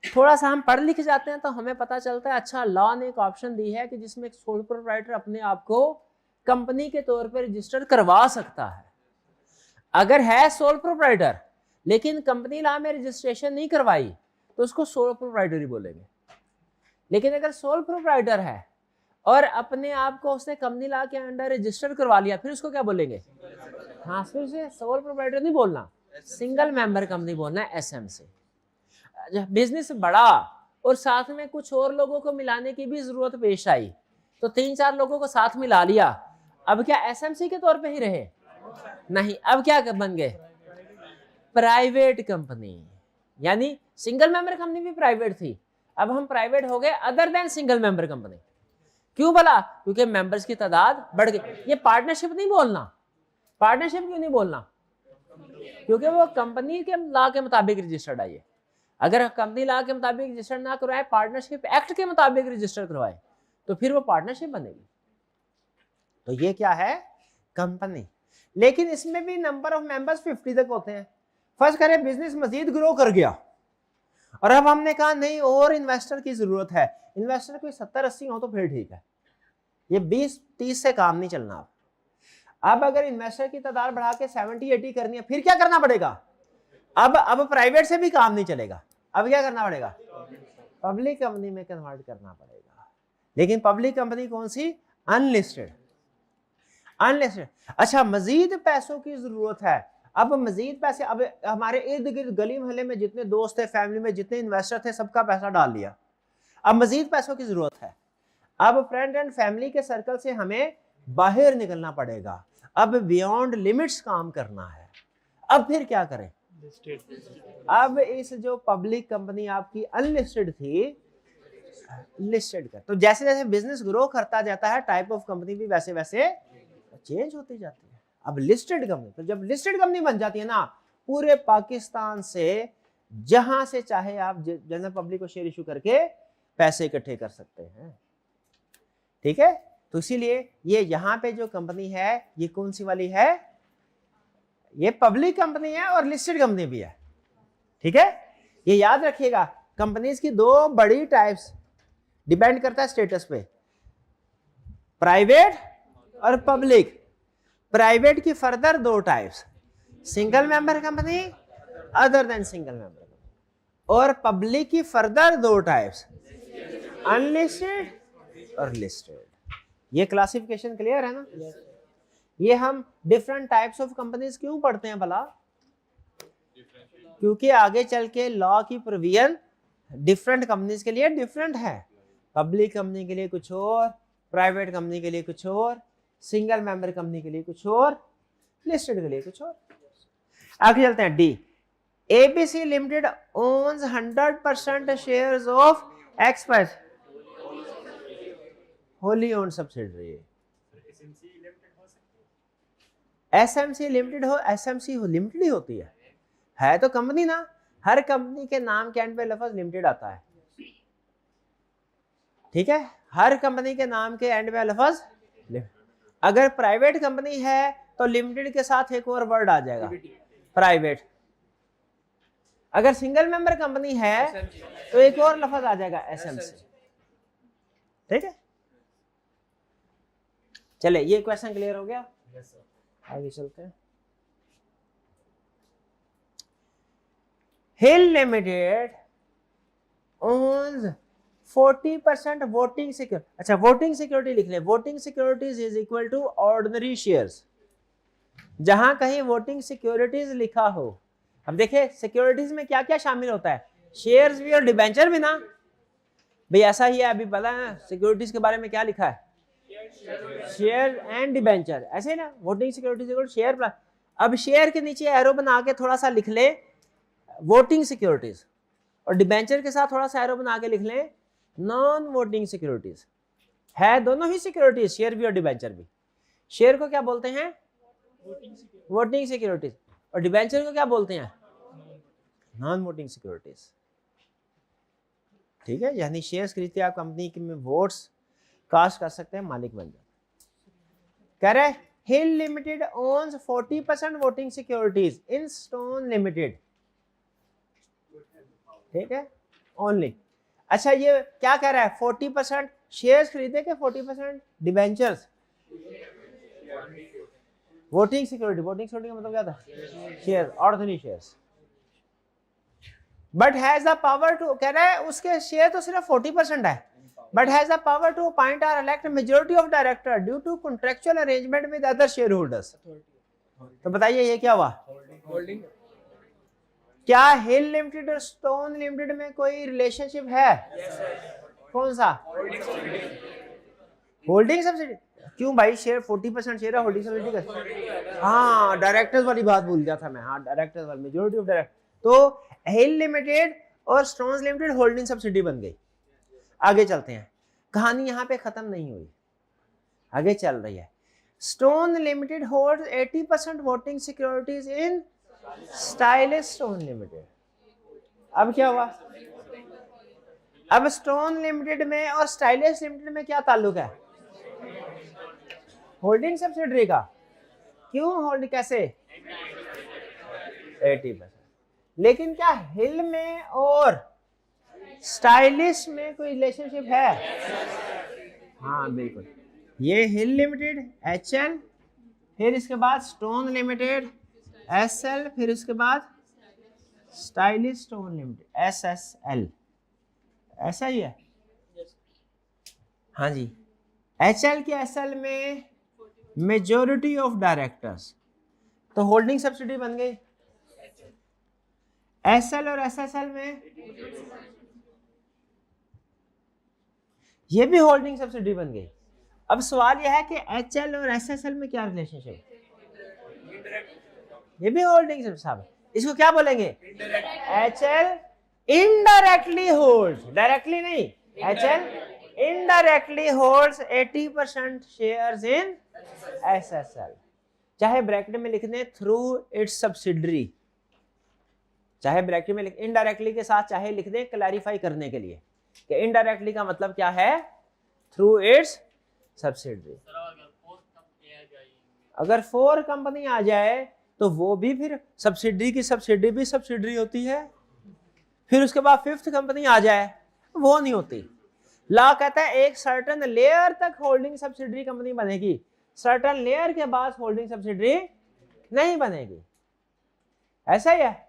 थोड़ा सा हम पढ़ लिख जाते हैं तो हमें पता चलता है अच्छा लॉ ने एक ऑप्शन दी है कि जिसमें एक सोल प्रोप्राइटर अपने आप को कंपनी के तौर पर रजिस्टर करवा सकता है। अगर है सोल प्रोप्राइटर लेकिन कंपनी लॉ में रजिस्ट्रेशन नहीं करवाई तो उसको सोल प्रोप्राइटर ही बोलेंगे। लेकिन अगर सोल प्रोप्राइटर है और अपने आप को उसने कंपनी लॉ के अंडर रजिस्टर करवा लिया, फिर उसको क्या बोलेंगे? हाँ, फिर उसे सोल प्रोप्राइटर नहीं बोलना, सिंगल मेंबर कंपनी बोलना है, SMC। बिजनेस बड़ा और साथ में कुछ और लोगों को मिलाने की भी जरूरत पेश आई तो 3-4 लोगों को साथ मिला लिया। अब क्या SMC के तौर पे ही रहे? नहीं, अब क्या बन गए? Private company. यानी सिंगल मेंबर कंपनी भी प्राइवेट थी, अब हम प्राइवेट हो गए other than single member company. क्यों भला? क्योंकि मेंबर्स की तादाद बढ़ गई। ये पार्टनरशिप नहीं बोलना। पार्टनरशिप क्यों नहीं बोलना? क्योंकि वो कंपनी के लॉ के मुताबिक रजिस्टर्ड आई है। अगर कंपनी लॉ के मुताबिक रजिस्टर ना करवाए, पार्टनरशिप एक्ट के मुताबिक रजिस्टर करवाए, तो फिर वो पार्टनरशिप बनेगी। तो ये क्या है? कंपनी। लेकिन इसमें भी नंबर ऑफ मेंबर्स 50 तक होते हैं। फर्स्ट करें बिजनेस मजीद ग्रो कर गया और अब हमने कहा नहीं और इन्वेस्टर की जरूरत है, इन्वेस्टर कोई 70-80 हो तो फिर ठीक है, ये 20-30 से काम नहीं चलना। अब अगर इन्वेस्टर की तादाद बढ़ा के 70-80 करनी है, फिर क्या करना पड़ेगा? अब प्राइवेट से भी काम नहीं चलेगा, अब क्या करना पड़ेगा? पब्लिक कंपनी में कन्वर्ट करना पड़ेगा। लेकिन पब्लिक कंपनी कौन सी? अनलिस्टेड। अनलिस्टेड। अच्छा, मजीद पैसों की जरूरत है। अब मजीद पैसे, अब हमारे इर्द गिर्द गली मोहल्ले में जितने दोस्त थे, फैमिली में जितने इन्वेस्टर थे, सबका पैसा डाल लिया। अब मजीद पैसों की जरूरत है। अब फ्रेंड एंड फैमिली के सर्कल से हमें बाहर निकलना पड़ेगा, अब बियॉन्ड लिमिट्स काम करना है। अब फिर क्या करें? अब इस जो पब्लिक कंपनी आपकी अनलिस्टेड थी, लिस्टेड कर। तो जैसे जैसे बिजनेस ग्रो करता जाता है, टाइप ऑफ कंपनी भी वैसे वैसे चेंज होती जाती है। अब लिस्टेड कंपनी, तो जब लिस्टेड कंपनी बन जाती है ना, पूरे पाकिस्तान से जहां से चाहे आप जनरल पब्लिक को शेयर इशू करके पैसे इकट्ठे कर सकते हैं। ठीक है, तो इसीलिए ये यहाँ पे जो कंपनी है, ये कौन सी वाली है? ये पब्लिक कंपनी है और लिस्टेड कंपनी भी है। ठीक है, ये याद रखिएगा। कंपनीज की दो बड़ी टाइप्स, डिपेंड करता है स्टेटस पे, प्राइवेट और पब्लिक। प्राइवेट की फर्दर दो types, single member company, other than single member company. और पब्लिक की फर्दर दो टाइप्स, अनलिस्टेड और लिस्टेड। ये क्लासिफिकेशन क्लियर है ना? ये हम डिफरेंट टाइप्स ऑफ कंपनीज क्यों पढ़ते हैं भला? क्योंकि आगे चल के लॉ की प्रोविजन डिफरेंट कंपनीज के लिए डिफरेंट है। पब्लिक कंपनी के लिए कुछ और, प्राइवेट कंपनी के लिए कुछ और, सिंगल मेंबर कंपनी के लिए कुछ और, लिस्टेड के लिए कुछ और। आगे चलते हैं। D, ABC limited owns 100% shares of express wholly owned subsidiary. SMC limited हो, एसएमसी हो लिमिटेड ही होती है तो कंपनी ना। हर कंपनी के नाम के एंड पे लफ्ज लिमिटेड आता है। ठीक है, हर कंपनी के नाम के एंड पे लफ्ज। अगर प्राइवेट कंपनी है तो लिमिटेड के साथ एक और वर्ड आ जाएगा, प्राइवेट। अगर सिंगल मेंबर कंपनी है तो एक और लफ्ज आ जाएगा, एसएमसी। ठीक है, चले ये क्वेश्चन क्लियर हो गया? आगे चलते हैं। Hill limited owns 40% voting security. अच्छा, वोटिंग सिक्योरिटी लिख ले। Voting securities is equal to ordinary shares. जहां कहीं वोटिंग सिक्योरिटीज लिखा हो, अब देखिए सिक्योरिटीज में क्या क्या शामिल होता है, शेयर्स भी और डिबेंचर भी ना। भाई ऐसा ही है, अभी पता है सिक्योरिटीज के बारे में क्या लिखा है, शेयर एंड डिबेंचर, ऐसे ना। वोटिंग सिक्योरिटीज शेयर प्लस, अब शेयर के नीचे एरो बना के थोड़ा सा लिख ले वोटिंग सिक्योरिटीज, और डिबेंचर के साथ थोड़ा सा एरो बना के लिख लें नॉन वोटिंग सिक्योरिटीज। है दोनों ही सिक्योरिटीज, शेयर भी और डिबेंचर भी। शेयर को क्या बोलते हैं? Voting securities. और डिबेंचर को क्या बोलते हैं? Non voting securities. ठीक है, यानी शेयर्स खरीदते आप कंपनी में वोट्स कास्ट कर सकते हैं, मालिक बन जाते। कह रहे Hill limited owns 40% voting securities in Stone limited. ठीक है, ओनली। अच्छा, ये क्या कह रहा है? 40% शेयर्स खरीदे के 40% debentures. Voting security, voting security का मतलब क्या था? Share, ordinary shares. But has the power to, कह रहा है उसके शेयर तो सिर्फ 40% है, but has the power to appoint और elect majority of director due to contractual arrangement with other share holders. तो बताइए ये क्या हुआ? होल्डिंग। क्या हिल लिमिटेड और स्टोन लिमिटेड में कोई रिलेशनशिप है? कौन सा? Holding subsidy. क्यों भाई? शेयर 40% शेयर है, होल्डिंग सब्सिडी का। हाँ, डायरेक्टर्स वाली बात भूल गया था मैं। हाँ, डायरेक्टर्स वाली, मेजॉरिटी ऑफ डायरेक्टर। तो हिल लिमिटेड और स्टोन लिमिटेड होल्डिंग सब्सिडी बन गई। आगे चलते हैं, कहानी यहाँ पे खत्म नहीं हुई, आगे चल रही है। Stone limited holds 80% voting securities इन स्टाइलिश स्टोन लिमिटेड। अब क्या हुआ? अब स्टोन लिमिटेड में और स्टाइलिश लिमिटेड में क्या ताल्लुक है? होल्डिंग सब्सिडरी का। क्यों होल्ड, कैसे? 80%। लेकिन क्या हिल में और स्टाइलिश में कोई रिलेशनशिप है? हाँ बिल्कुल। ये हिल लिमिटेड HN फिर इसके बाद स्टोन लिमिटेड SL, फिर उसके बाद स्टाइलिश स्टोन लिमिटेड SSL, ऐसा ही है। हाँ जी, HL के SL में मेजॉरिटी ऑफ डायरेक्टर्स, तो होल्डिंग सब्सिडी बन गई। SL और SSL में ये भी होल्डिंग सब्सिडी बन गई। अब सवाल यह है कि HL और SSL में क्या रिलेशनशिप, ये भी होल्डिंग सब्सिडी, इसको क्या बोलेंगे, HL इनडायरेक्टली होल्ड्स, डायरेक्टली नहीं, HL indirectly holds 80% shares in SSL, चाहे ब्रैकेट में लिख दें थ्रू इट्स सब्सिडरी, चाहे ब्रैकेट में इनडायरेक्टली के साथ चाहे लिख दें क्लैरिफाई करने के लिए कि इनडायरेक्टली का मतलब क्या है, थ्रू इट्स सब्सिडरी। अगर 4 कंपनी आ जाए तो वो भी फिर सब्सिडरी की सब्सिडी भी सब्सिडरी होती है, फिर उसके बाद 5th कंपनी आ जाए वो नहीं होती। लॉ कहता है एक सर्टेन लेयर तक होल्डिंग सब्सिडरी कंपनी बनेगी, सर्टेन लेयर के बाद होल्डिंग सब्सिडरी नहीं बनेगी, ऐसा ही है।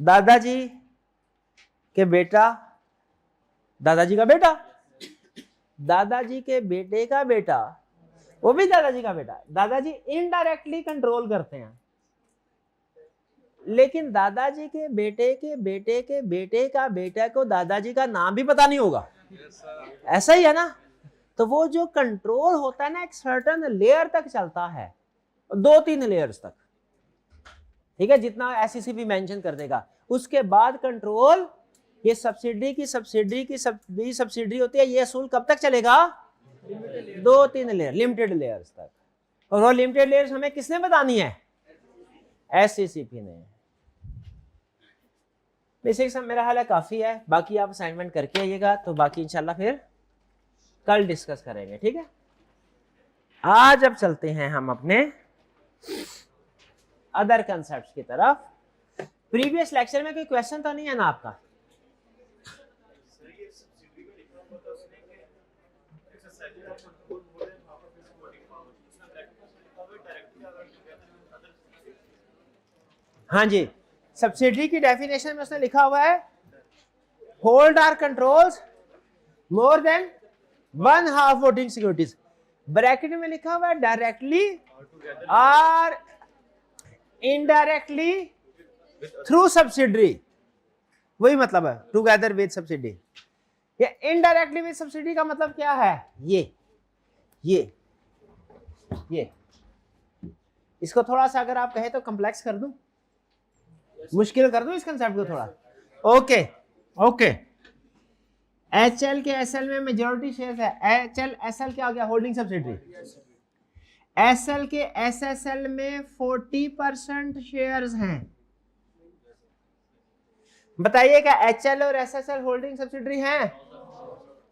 दादाजी के बेटा, दादाजी का बेटा, दादाजी के बेटे का बेटा, वो भी दादाजी का बेटा, दादाजी इनडायरेक्टली कंट्रोल करते हैं, लेकिन दादाजी के बेटे के बेटे के बेटे का बेटा को दादाजी का नाम भी पता नहीं होगा, ऐसा ही है ना। तो वो जो कंट्रोल होता है ना एक सर्टेन लेयर तक चलता है, 2-3 लेयर्स तक, ठीक है, जितना SECP मेंशन कर देगा। उसके बाद कंट्रोल ये सब्सिडी की सब्सिडी की सब्सिडी होती है, ये असूल कब तक चलेगा, 2-3 लेयर, लिमिटेड लेयर्स तक। और वो लिमिटेड लेयर्स हमें किसने बतानी है, SECP ने। बेसिक्स मेरा हाल है काफी है, बाकी आप असाइनमेंट करके आइएगा, तो बाकी इंशाल्लाह फिर कल डिस्कस करेंगे, ठीक है। आज अब चलते हैं हम अपने अदर कंसेप्ट्स की तरफ। प्रीवियस लेक्चर में कोई क्वेश्चन तो नहीं है ना आपका, हाँ जी, सब्सिडी की डेफिनेशन में उसने लिखा हुआ है hold or controls more than 1/2 voting securities, bracket में लिखा हुआ है डायरेक्टली और इनडायरेक्टली थ्रू सब्सिडरी, वही मतलब है टुगेदर विद सब्सिडी। ये इनडायरेक्टली विद सब्सिडी का मतलब क्या है, ये इसको थोड़ा सा अगर आप कहे तो कॉम्प्लेक्स कर दूं, मुश्किल कर दूं इस कंसेप्ट को थोड़ा। ओके HL के SL में मेजॉरिटी शेयर है, HL SL क्या हो गया, होल्डिंग सब्सिडरी। SL के SSL में 40% शेयर्स हैं। बताइए क्या HL और SSL होल्डिंग सब्सिडरी हैं,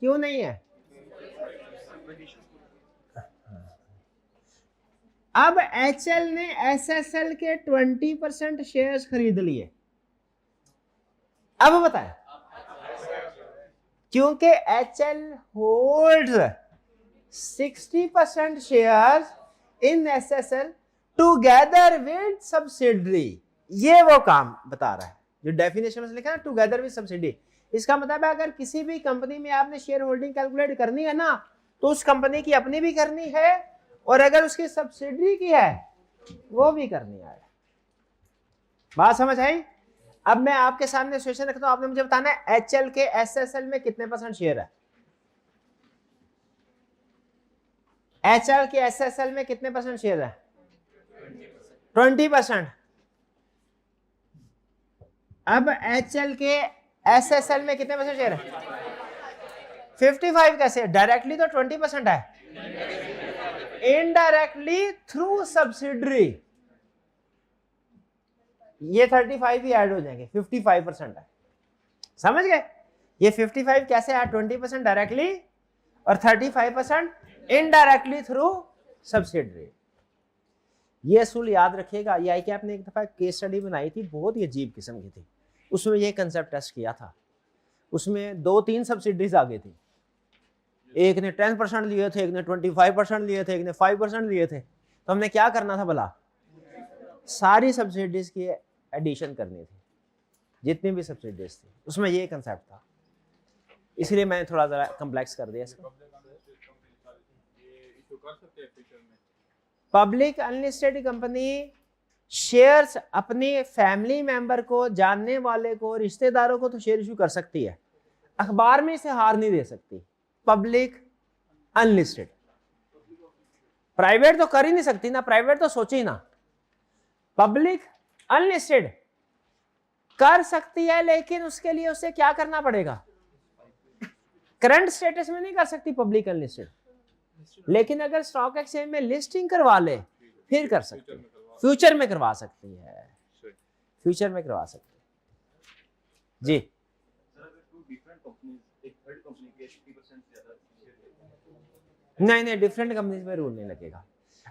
क्यों नहीं है। अब HL ने SSL के 20% शेयर्स खरीद लिए। अब बताएं, क्योंकि HL holds 60% shares in SSL together with subsidiary, ये वो काम बता रहा है जो डेफिनेशन में लिखा है ना, टुगेदर विद सब्सिडी। इसका मतलब है अगर किसी भी कंपनी में आपने शेयर होल्डिंग कैलकुलेट करनी है ना, तो उस कंपनी की अपनी भी करनी है और अगर उसकी सब्सिडरी की है वो भी करनी है। बात समझ आई। अब मैं आपके सामने सिचुएशन रखता हूं, आपने मुझे बताना है HL के SSL में कितने % शेयर है, HL के SSL में कितने % शेयर है, 20%। अब HL के SSL में कितने % शेयर है, 55। कैसे, डायरेक्टली तो 20% है, इनडायरेक्टली थ्रू सब्सिडरी ये 35 ही ऐड हो जाएंगे, 55% है। समझ गए, ये 55 कैसे है, 20% डायरेक्टली और 35% इनडायरेक्टली थ्रू सब्सिडरी। ये असूल याद रखिएगा। ये आई कैप ने एक दफा केस स्टडी बनाई थी, बहुत ही अजीब किस्म की थी, उसमें ये कंसेप्ट टेस्ट किया था, उसमें 2-3 सब्सिडरीज आ गई थी। एक ने 10% लिए थे, एक ने 25% लिए थे, एक ने 5% लिए थे। तो हमने क्या करना था भला? सारी सब्सिडीज की एडिशन करनी थी, जितनी भी सब्सिडीज थी उसमें ये कंसेप्ट था, इसलिए मैंने थोड़ा ज़रा कम्प्लेक्स कर दिया इसको। पब्लिक अनलिस्टेड कंपनी शेयर्स अपनी फैमिली मेंबर को, जानने वाले को, रिश्तेदारों को तो शेयर इशू कर सकती है, अखबार में इसे हार नहीं दे सकती। पब्लिक अनलिस्टेड, प्राइवेट तो कर ही नहीं सकती ना, प्राइवेट तो सोचे ही ना। पब्लिक अनलिस्टेड कर सकती है, लेकिन उसके लिए उसे क्या करना पड़ेगा? करंट स्टेटस में नहीं कर सकती पब्लिक अनलिस्टेड, लेकिन अगर स्टॉक एक्सचेंज में लिस्टिंग करवा ले फिर कर सकती है, फ्यूचर में करवा सकती है, फ्यूचर में करवा सकती है जी। नहीं, डिफरेंट कंपनीज में रूल नहीं लगेगा।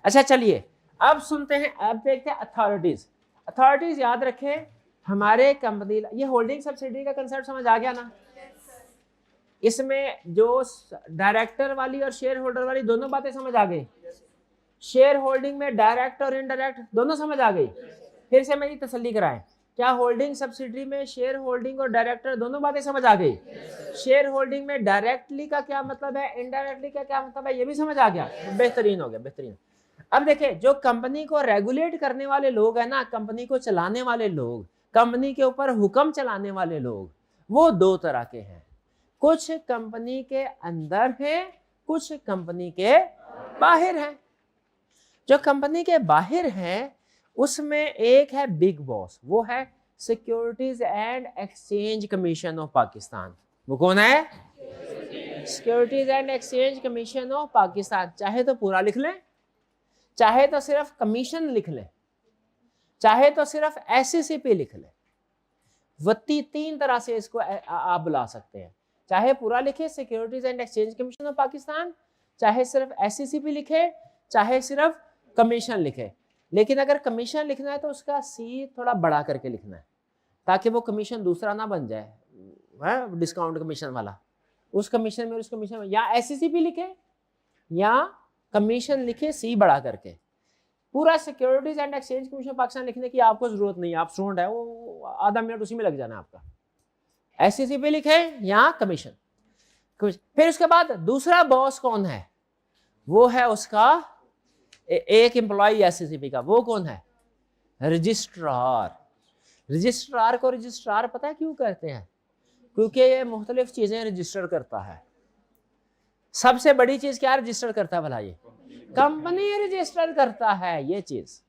अच्छा चलिए अब सुनते हैं, अब देखते हैं अथॉरिटीज। अथॉरिटीज याद रखें हमारे कंपनी, ये होल्डिंग सब्सिडी का कंसेप्ट समझ आ गया ना? इसमें जो डायरेक्टर वाली और शेयर होल्डर वाली दोनों बातें समझ आ गई। शेयर होल्डिंग में डायरेक्ट और इनडायरेक्ट दोनों समझ आ गई। फिर से मेरी तसल्ली कराएं, क्या होल्डिंग सब्सिडी में शेयर होल्डिंग और डायरेक्टर दोनों बातें समझ आ गई? शेयर होल्डिंग में डायरेक्टली का क्या मतलब है, इनडायरेक्टली का क्या मतलब है, ये भी समझ आ गया? बेहतरीन हो गया, बेहतरीन। अब देखिए जो कंपनी को रेगुलेट करने वाले लोग हैं ना, कंपनी को चलाने वाले लोग, कंपनी के ऊपर हुक्म चलाने वाले लोग, वो दो तरह के हैं। कुछ कंपनी के अंदर हैं, कुछ कंपनी के बाहर हैं। जो कंपनी के बाहर हैं उसमें एक है बिग बॉस, वो है securities and exchange commission of Pakistan. वो कौन है? Securities and exchange commission of Pakistan. चाहे तो पूरा लिख लें, चाहे तो सिर्फ कमीशन लिख लें, चाहे तो सिर्फ SECP लिख लें। वत्ती तीन तरह से इसको आप बुला सकते हैं। चाहे पूरा लिखे securities and exchange commission of Pakistan, चाहे सिर्फ SECP लिखे, चाहे सिर्फ कमीशन लिखे। लेकिन अगर कमीशन लिखना है तो उसका C थोड़ा बड़ा करके लिखना है, ताकि वो कमीशन दूसरा ना बन जाए, है डिस्काउंट कमीशन वाला। उस कमीशन में, उस कमीशन में या SECP लिखे या कमीशन लिखे C बड़ा करके। पूरा securities and exchange commission Pakistan लिखने की आपको जरूरत नहीं है, आप स्टूडेंट है, वो आधा मिनट उसी में लग जाना आपका। SECP लिखे या कमीशन। फिर उसके बाद दूसरा बॉस कौन है? वो है उसका एक एम्प्लॉय SECP का, वो कौन है? रजिस्ट्रार। रजिस्ट्रार को रजिस्ट्रार पता है क्यों कहते हैं? क्योंकि ये मुख्तलिफ चीजें रजिस्टर करता है। सबसे बड़ी चीज क्या रजिस्टर करता है भला? ये कंपनी रजिस्टर करता है ये चीज।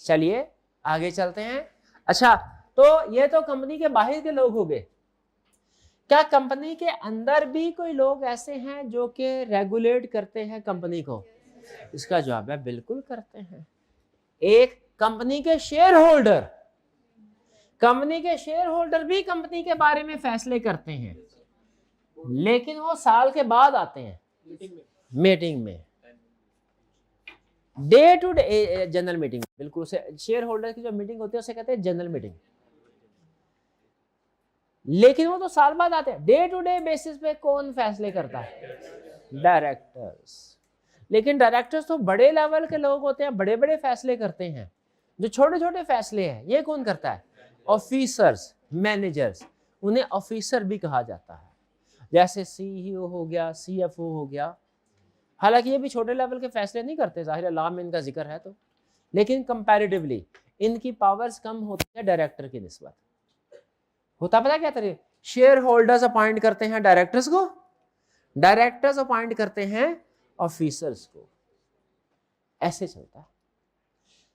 चलिए आगे चलते हैं। अच्छा तो ये तो कंपनी के बाहर के लोग हो गए। क्या कंपनी के अंदर भी कोई लोग ऐसे हैं जो कि रेगुलेट करते हैं कंपनी को? इसका जवाब है बिल्कुल करते हैं। एक कंपनी के शेयर होल्डर, कंपनी के शेयर होल्डर भी कंपनी के बारे में फैसले करते हैं, लेकिन वो साल के बाद आते हैं मीटिंग में, day to day general meeting. बिल्कुल शेयर होल्डर की जो मीटिंग होती है उसे कहते हैं जनरल मीटिंग, लेकिन वो तो साल बाद आते हैं। डे टू डे बेसिस पे कौन फैसले करता है? डायरेक्टर्स। लेकिन डायरेक्टर्स तो बड़े लेवल के लोग होते हैं, बड़े बड़े फैसले करते हैं। जो छोटे छोटे फैसले हैं ये कौन करता है? ऑफिसर्स, मैनेजर्स, उन्हें ऑफिसर भी कहा जाता है। जैसे CEO हो गया, CFO हो गया। हालांकि ये भी छोटे लेवल के फैसले नहीं करते, जाहिर लॉ में इनका जिक्र है तो, लेकिन कंपैरेटिवली इनकी पावर्स कम होती है डायरेक्टर की निस्बत। होता पता क्या तरीके? शेयर होल्डर्स अपॉइंट करते हैं डायरेक्टर्स को, डायरेक्टर्स अपॉइंट करते हैं ऑफिसर्स को, ऐसे चलता है।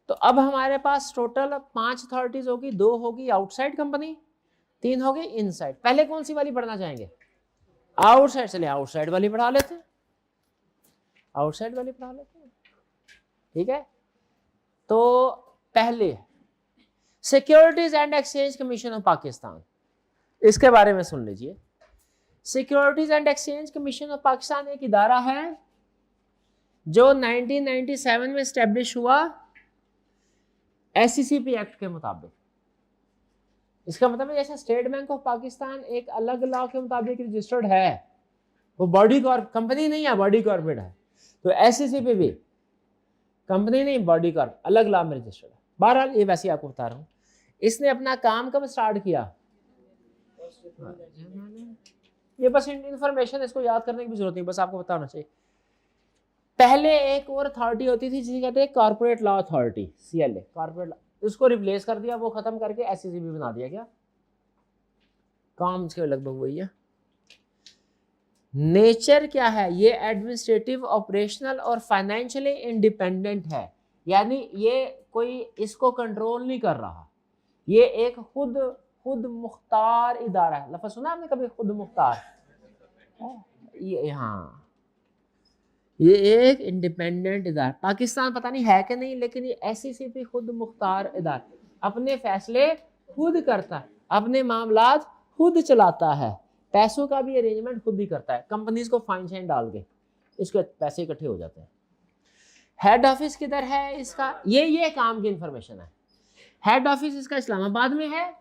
तो अब हमारे पास टोटल 5 अथॉरिटीज होगी, 2 होगी आउटसाइड कंपनी, 3 होगी इनसाइड। पहले कौन सी वाली पढ़ना चाहेंगे? आउटसाइड। चलिए आउटसाइड वाली पढ़ा लेते हैं, आउटसाइड वाली पढ़ा लेते हैं, ठीक है। तो पहले securities and exchange commission of Pakistan, इसके बारे में सुन लीजिए। Securities and exchange commission of Pakistan एक इदारा है जो 1997 में स्टैब्लिश हुआ SECP एक्ट के मुताबिक। इसका मतलब है जैसे स्टेट बैंक ऑफ पाकिस्तान एक अलग लॉ के मुताबिक रजिस्टर्ड है, वो बॉडी कॉर्प कंपनी नहीं है, बॉडी कॉर्पोरेट है। तो एससीसी पे भी कंपनी नहीं, बॉडी कॉर्प अलग लॉ में रजिस्टर्ड है। बहरहाल ये वैसे आपको बता रहा हूँ। इसने अपना काम कब स्टार्ट किया? ये बस इंफॉर्मेशन, इसको याद करने की भी जरूरत नहीं, बस आपको पता होना चाहिए। पहले एक और अथॉरिटी होती थी जिसे कहते हैं corporate law authority, CLA, corporate law, उसको रिप्लेस कर दिया, वो खत्म करके SCCB बना दिया। क्या काम इसके लगभग वही है। नेचर क्या है? ये एडमिनिस्ट्रेटिव, ऑपरेशनल और फाइनेंशियली इंडिपेंडेंट है, यानी ये कोई इसको कंट्रोल नहीं कर रहा। ये एक खुद मुख्तार इदारा है। लफ्ज़ सुना आपने कभी, खुद मुख्तार? ये हाँ, ये एक इंडिपेंडेंट इदारा, पाकिस्तान पता नहीं है कि नहीं, लेकिन ये SCCB खुद मुख्तार इदारा, अपने फैसले खुद करता है, अपने मामलात खुद चलाता है, पैसों का भी अरेंजमेंट खुद ही करता है। कंपनीज को फाइन शाइन डाल के इसके पैसे इकट्ठे हो जाते हैं। हेड ऑफिस किधर है इसका? ये काम की इंफॉर्मेशन है। हेड ऑफिस इसका इस्लामाबाद में है।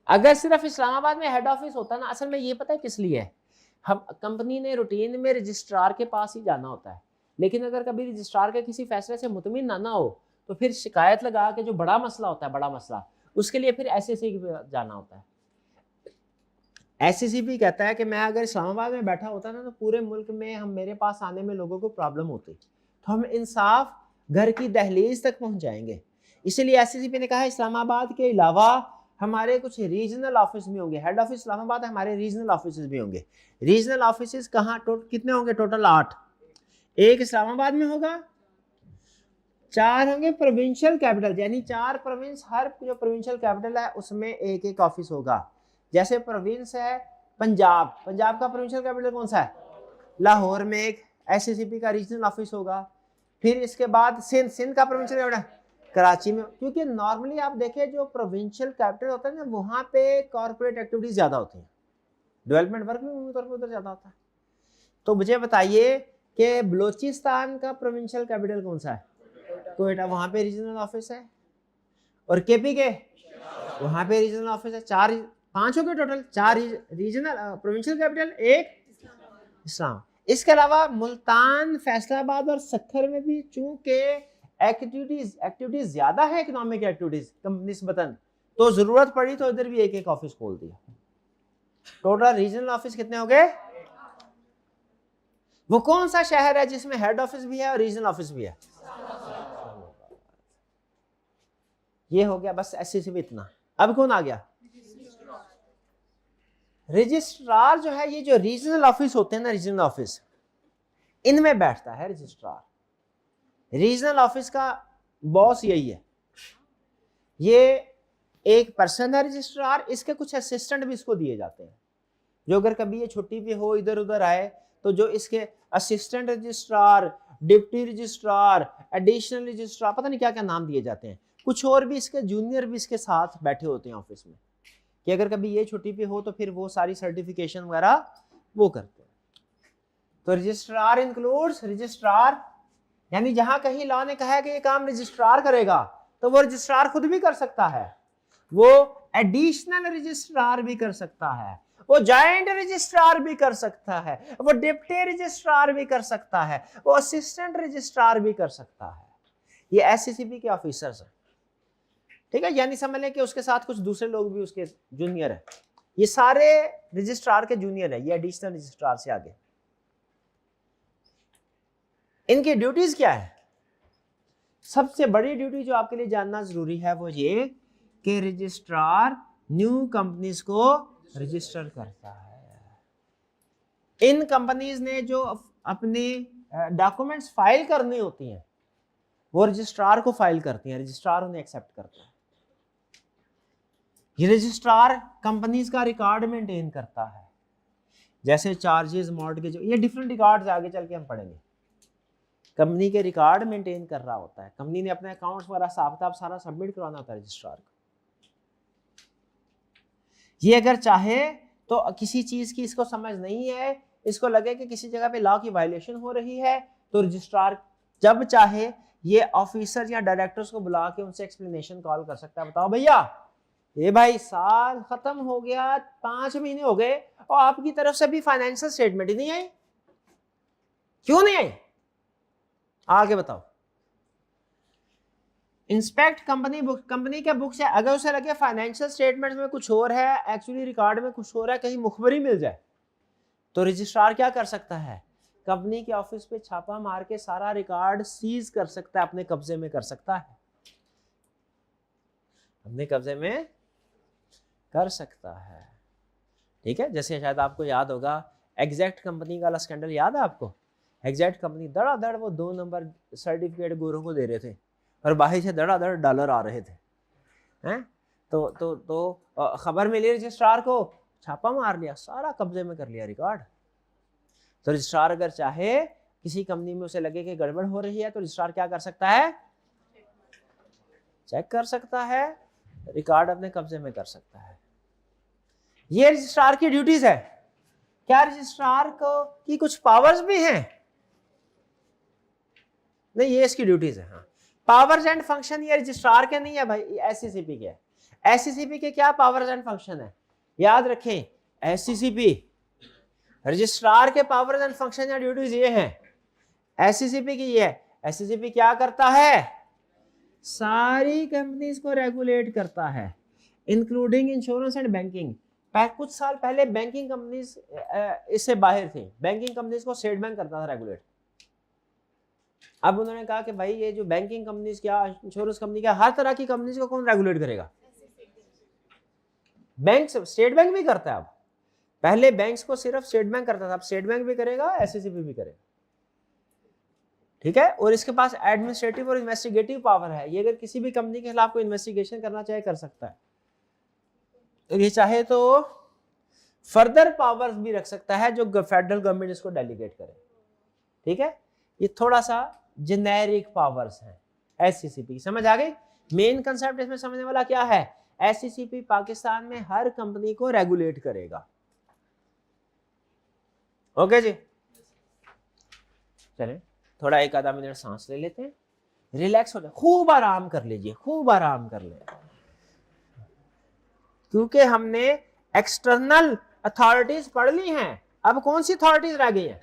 अगर सिर्फ इस्लामाबाद में हेड ऑफिस होता ना, असल में ये पता है किस लिए है, हम कंपनी ने रूटीन में रजिस्ट्रार के पास ही जाना होता है, लेकिन अगर कभी रजिस्ट्रार के किसी फैसले से मुतमिन ना हो तो फिर शिकायत लगा के जो बड़ा मसला होता है, बड़ा मसला, उसके लिए फिर SCCB पे जाना होता है। SCCB कहता है कि मैं अगर इस्लामाबाद में बैठा होता ना तो पूरे मुल्क में हम मेरे पास आने में लोगों को प्रॉब्लम होती, तो हम इंसाफ घर की दहलीज तक पहुंच जाएंगे। इसीलिए SCCB ने कहा इस्लामाबाद के अलावा हमारे कुछ रीजनल ऑफिस भी होंगे। हेड ऑफिस इस्लामाबाद है, हमारे रीजनल ऑफिस भी होंगे। रीजनल ऑफिस कहाँ कितने होंगे? टोटल 8। एक इस्लामाबाद में होगा, 4 होंगे प्रोविंशियल कैपिटल, यानी 4 प्रोविंस, हर जो प्रोविंशियल कैपिटल है उसमें एक एक ऑफिस होगा। जैसे प्रोविंस है पंजाब, पंजाब का प्रोविंशियल कैपिटल कौन सा है? लाहौर में एक SCCB का रीजनल ऑफिस होगा। फिर इसके बाद सिंध का प्रोविंशियल कैपिटल कराची में, क्योंकि नॉर्मली आप देखें जो प्रोविंशियल कैपिटल होता है ना, वहाँ पे कॉर्पोरेट एक्टिविटीज ज़्यादा होती हैं, डेवलपमेंट वर्क भी उधर ज़्यादा होता है। तो मुझे बताइए कि बलोचिस्तान का प्रोविंशियल कैपिटल कौन सा है? कोयटा, वहाँ पे रीजनल ऑफिस है। और KP के वहाँ पे रीजनल ऑफिस है। 5 हो गए टोटल, 4 रीजनल प्रोविंशियल कैपिटल, एक इस्लाम। इसके अलावा मुल्तान, फैसलाबाद और सक्खर में भी चूंकि एक्टिविटीज ज्यादा है, इकोनॉमिक एक्टिविटीज निस्बतन, तो जरूरत पड़ी तो इधर भी एक एक ऑफिस खोल दिया। टोटल रीजनल ऑफिस कितने हो गए? वो कौन सा शहर है जिसमें हेड ऑफिस भी है और रीजनल ऑफिस भी है? ये हो गया बस SCCB इतना। अब कौन आ गया? रजिस्ट्रार जो है, ये जो रीजनल ऑफिस होते हैं ना, रीजनल ऑफिस, इनमें बैठता है रजिस्ट्रार। रीजनल ऑफिस का बॉस यही है, ये एक पर्सन है रजिस्ट्रार, इसके कुछ असिस्टेंट भी इसको दिए जाते हैं, जो अगर कभी ये छुट्टी पे हो, इधर उधर आए, तो जो इसके assistant registrar, deputy registrar, additional registrar, पता नहीं क्या क्या नाम दिए जाते हैं। कुछ और भी इसके जूनियर भी इसके साथ बैठे होते हैं ऑफिस में, कि अगर कभी ये छुट्टी पे हो तो फिर वो सारी सर्टिफिकेशन वगैरह वो करते हैं। तो रजिस्ट्रार इंक्लूड्स रजिस्ट्रार, यानी जहां कहीं लॉ ने कहा है कि ये काम रजिस्ट्रार करेगा तो वो रजिस्ट्रार खुद भी कर सकता है, वो एडिशनल रजिस्ट्रार भी कर सकता है, वो जॉइंट रजिस्ट्रार भी कर सकता है, वो डिप्टी रजिस्ट्रार भी कर सकता है, वो असिस्टेंट रजिस्ट्रार भी कर सकता है। ये SCCB के ऑफिसर्स हैं, ठीक है। यानी समझ लें कि उसके साथ कुछ दूसरे लोग भी उसके जूनियर है। ये सारे रजिस्ट्रार के जूनियर है, ये एडिशनल रजिस्ट्रार से आगे। इनकी ड्यूटीज क्या है? सबसे बड़ी ड्यूटी जो आपके लिए जानना जरूरी है वो ये कि रजिस्ट्रार न्यू कंपनीज को रजिस्टर करता है। इन कंपनीज ने जो अपने डॉक्यूमेंट्स फाइल करने होती हैं वो रजिस्ट्रार को फाइल करती हैं, रजिस्ट्रार उन्हें एक्सेप्ट करता है। ये रजिस्ट्रार कंपनीज का रिकॉर्ड मेंटेन करता है, जैसे चार्जेस, मॉर्टगेज, ये डिफरेंट रिकॉर्ड्स आगे चल के हम पढ़ेंगे। कंपनी के रिकॉर्ड मेंटेन कर रहा होता है, कंपनी ने अपने अकाउंट्स वगैरह हिसाब किताब सारा सबमिट करवाना होता है रजिस्ट्रार को। ये अगर चाहे तो किसी चीज की इसको समझ नहीं है, इसको लगे कि किसी जगह पे लॉ की वायलेशन हो रही है, तो रजिस्ट्रार जब चाहे ये ऑफिसर या डायरेक्टर्स को बुला के उनसे एक्सप्लेनेशन कॉल कर सकता है। बताओ भैया ये भाई साल खत्म हो गया, 5 महीने हो गए और आपकी तरफ से भी फाइनेंशियल स्टेटमेंट ही नहीं आई, क्यों नहीं आई? आगे बताओ। इंस्पेक्ट कंपनी बुक, कंपनी के बुक से अगर उसे लगे फाइनेंशियल स्टेटमेंट में कुछ और है, एक्चुअली रिकॉर्ड में कुछ और है, कहीं मुखबरी मिल जाए, तो रजिस्ट्रार क्या कर सकता है? कंपनी के ऑफिस पे छापा मार के सारा रिकॉर्ड सीज कर सकता है, अपने कब्जे में कर सकता है, अपने कब्जे में कर सकता है। ठीक है, जैसे शायद आपको याद होगा एग्जैक्ट कंपनी का स्कैंडल याद है आपको? एग्जैक्ट कंपनी धड़ाधड़ वो 2 नंबर सर्टिफिकेट गोरों को दे रहे थे और बाहर से धड़ाधड़ डॉलर आ रहे थे, हैं? तो खबर मिली रजिस्ट्रार को, छापा मार लिया, सारा कब्जे में कर लिया रिकॉर्ड। तो रजिस्ट्रार अगर चाहे किसी कंपनी में उसे लगे कि गड़बड़ हो रही है तो रजिस्ट्रार क्या कर सकता है? चेक कर सकता है, रिकॉर्ड अपने कब्जे में कर सकता है। ये रजिस्ट्रार की ड्यूटीज है। क्या रजिस्ट्रार को की कुछ पावर्स भी हैं? नहीं, ये इसकी ड्यूटीज है। हाँ, पावर्स एंड फंक्शन ये रजिस्ट्रार के नहीं है भाई, एससीसीपी के। एससीसीपी के क्या पावर्स एंड फंक्शन है? याद रखें, एससीसीपी रजिस्ट्रार के पावर्स एंड फंक्शन या ड्यूटीज ये हैं। एससीसीपी की ये है, एससीसीपी क्या करता है? सारी कंपनीज को रेगुलेट करता है, इंक्लूडिंग इंश्योरेंस एंड बैंकिंग। कुछ साल पहले बैंकिंग कंपनीज इससे बाहर थी, बैंकिंग कंपनीज को स्टेट बैंक करता था रेगुलेट। अब उन्होंने कहा कि भाई ये जो बैंकिंग कंपनीज क्या, इंश्योरेंस कंपनी क्या, हर तरह की कंपनीज को कौन रेगुलेट करेगा? बैंक, स्टेट बैंक भी करता है अब। पहले बैंक्स को सिर्फ स्टेट बैंक करता था, अब स्टेट बैंक भी करेगा, एससीसीपी भी करेगा। ठीक है, और इसके पास एडमिनिस्ट्रेटिव और इन्वेस्टिगेटिव पावर है। ये अगर किसी भी कंपनी के खिलाफ कोई इन्वेस्टिगेशन करना चाहे कर सकता है। ये चाहे तो फर्दर पावर्स भी रख सकता है जो फेडरल गवर्नमेंट इसको डेलीगेट करे। ठीक है, ये थोड़ा सा जेनेरिक पावर्स हैं एससीसीपी। समझ आ गई? मेन कंसेप्ट इसमें समझने वाला क्या है? एससीसीपी पाकिस्तान में हर कंपनी को रेगुलेट करेगा। ओके जी, चलें थोड़ा 1 आधा मिनट सांस ले लेते हैं, रिलैक्स हो जाए, खूब आराम कर लीजिए, खूब आराम कर ले, क्योंकि हमने एक्सटर्नल अथॉरिटीज पढ़ ली हैं। अब कौन सी अथॉरिटीज रह गई हैं?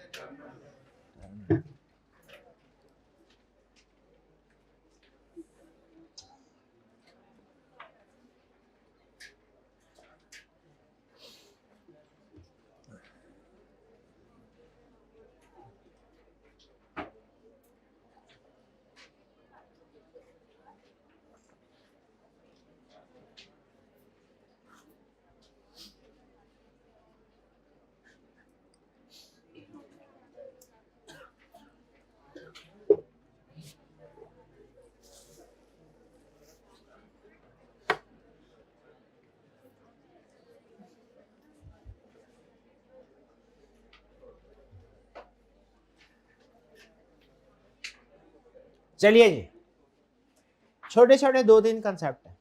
चलिए जी, छोटे छोटे 2-3 कंसेप्ट है।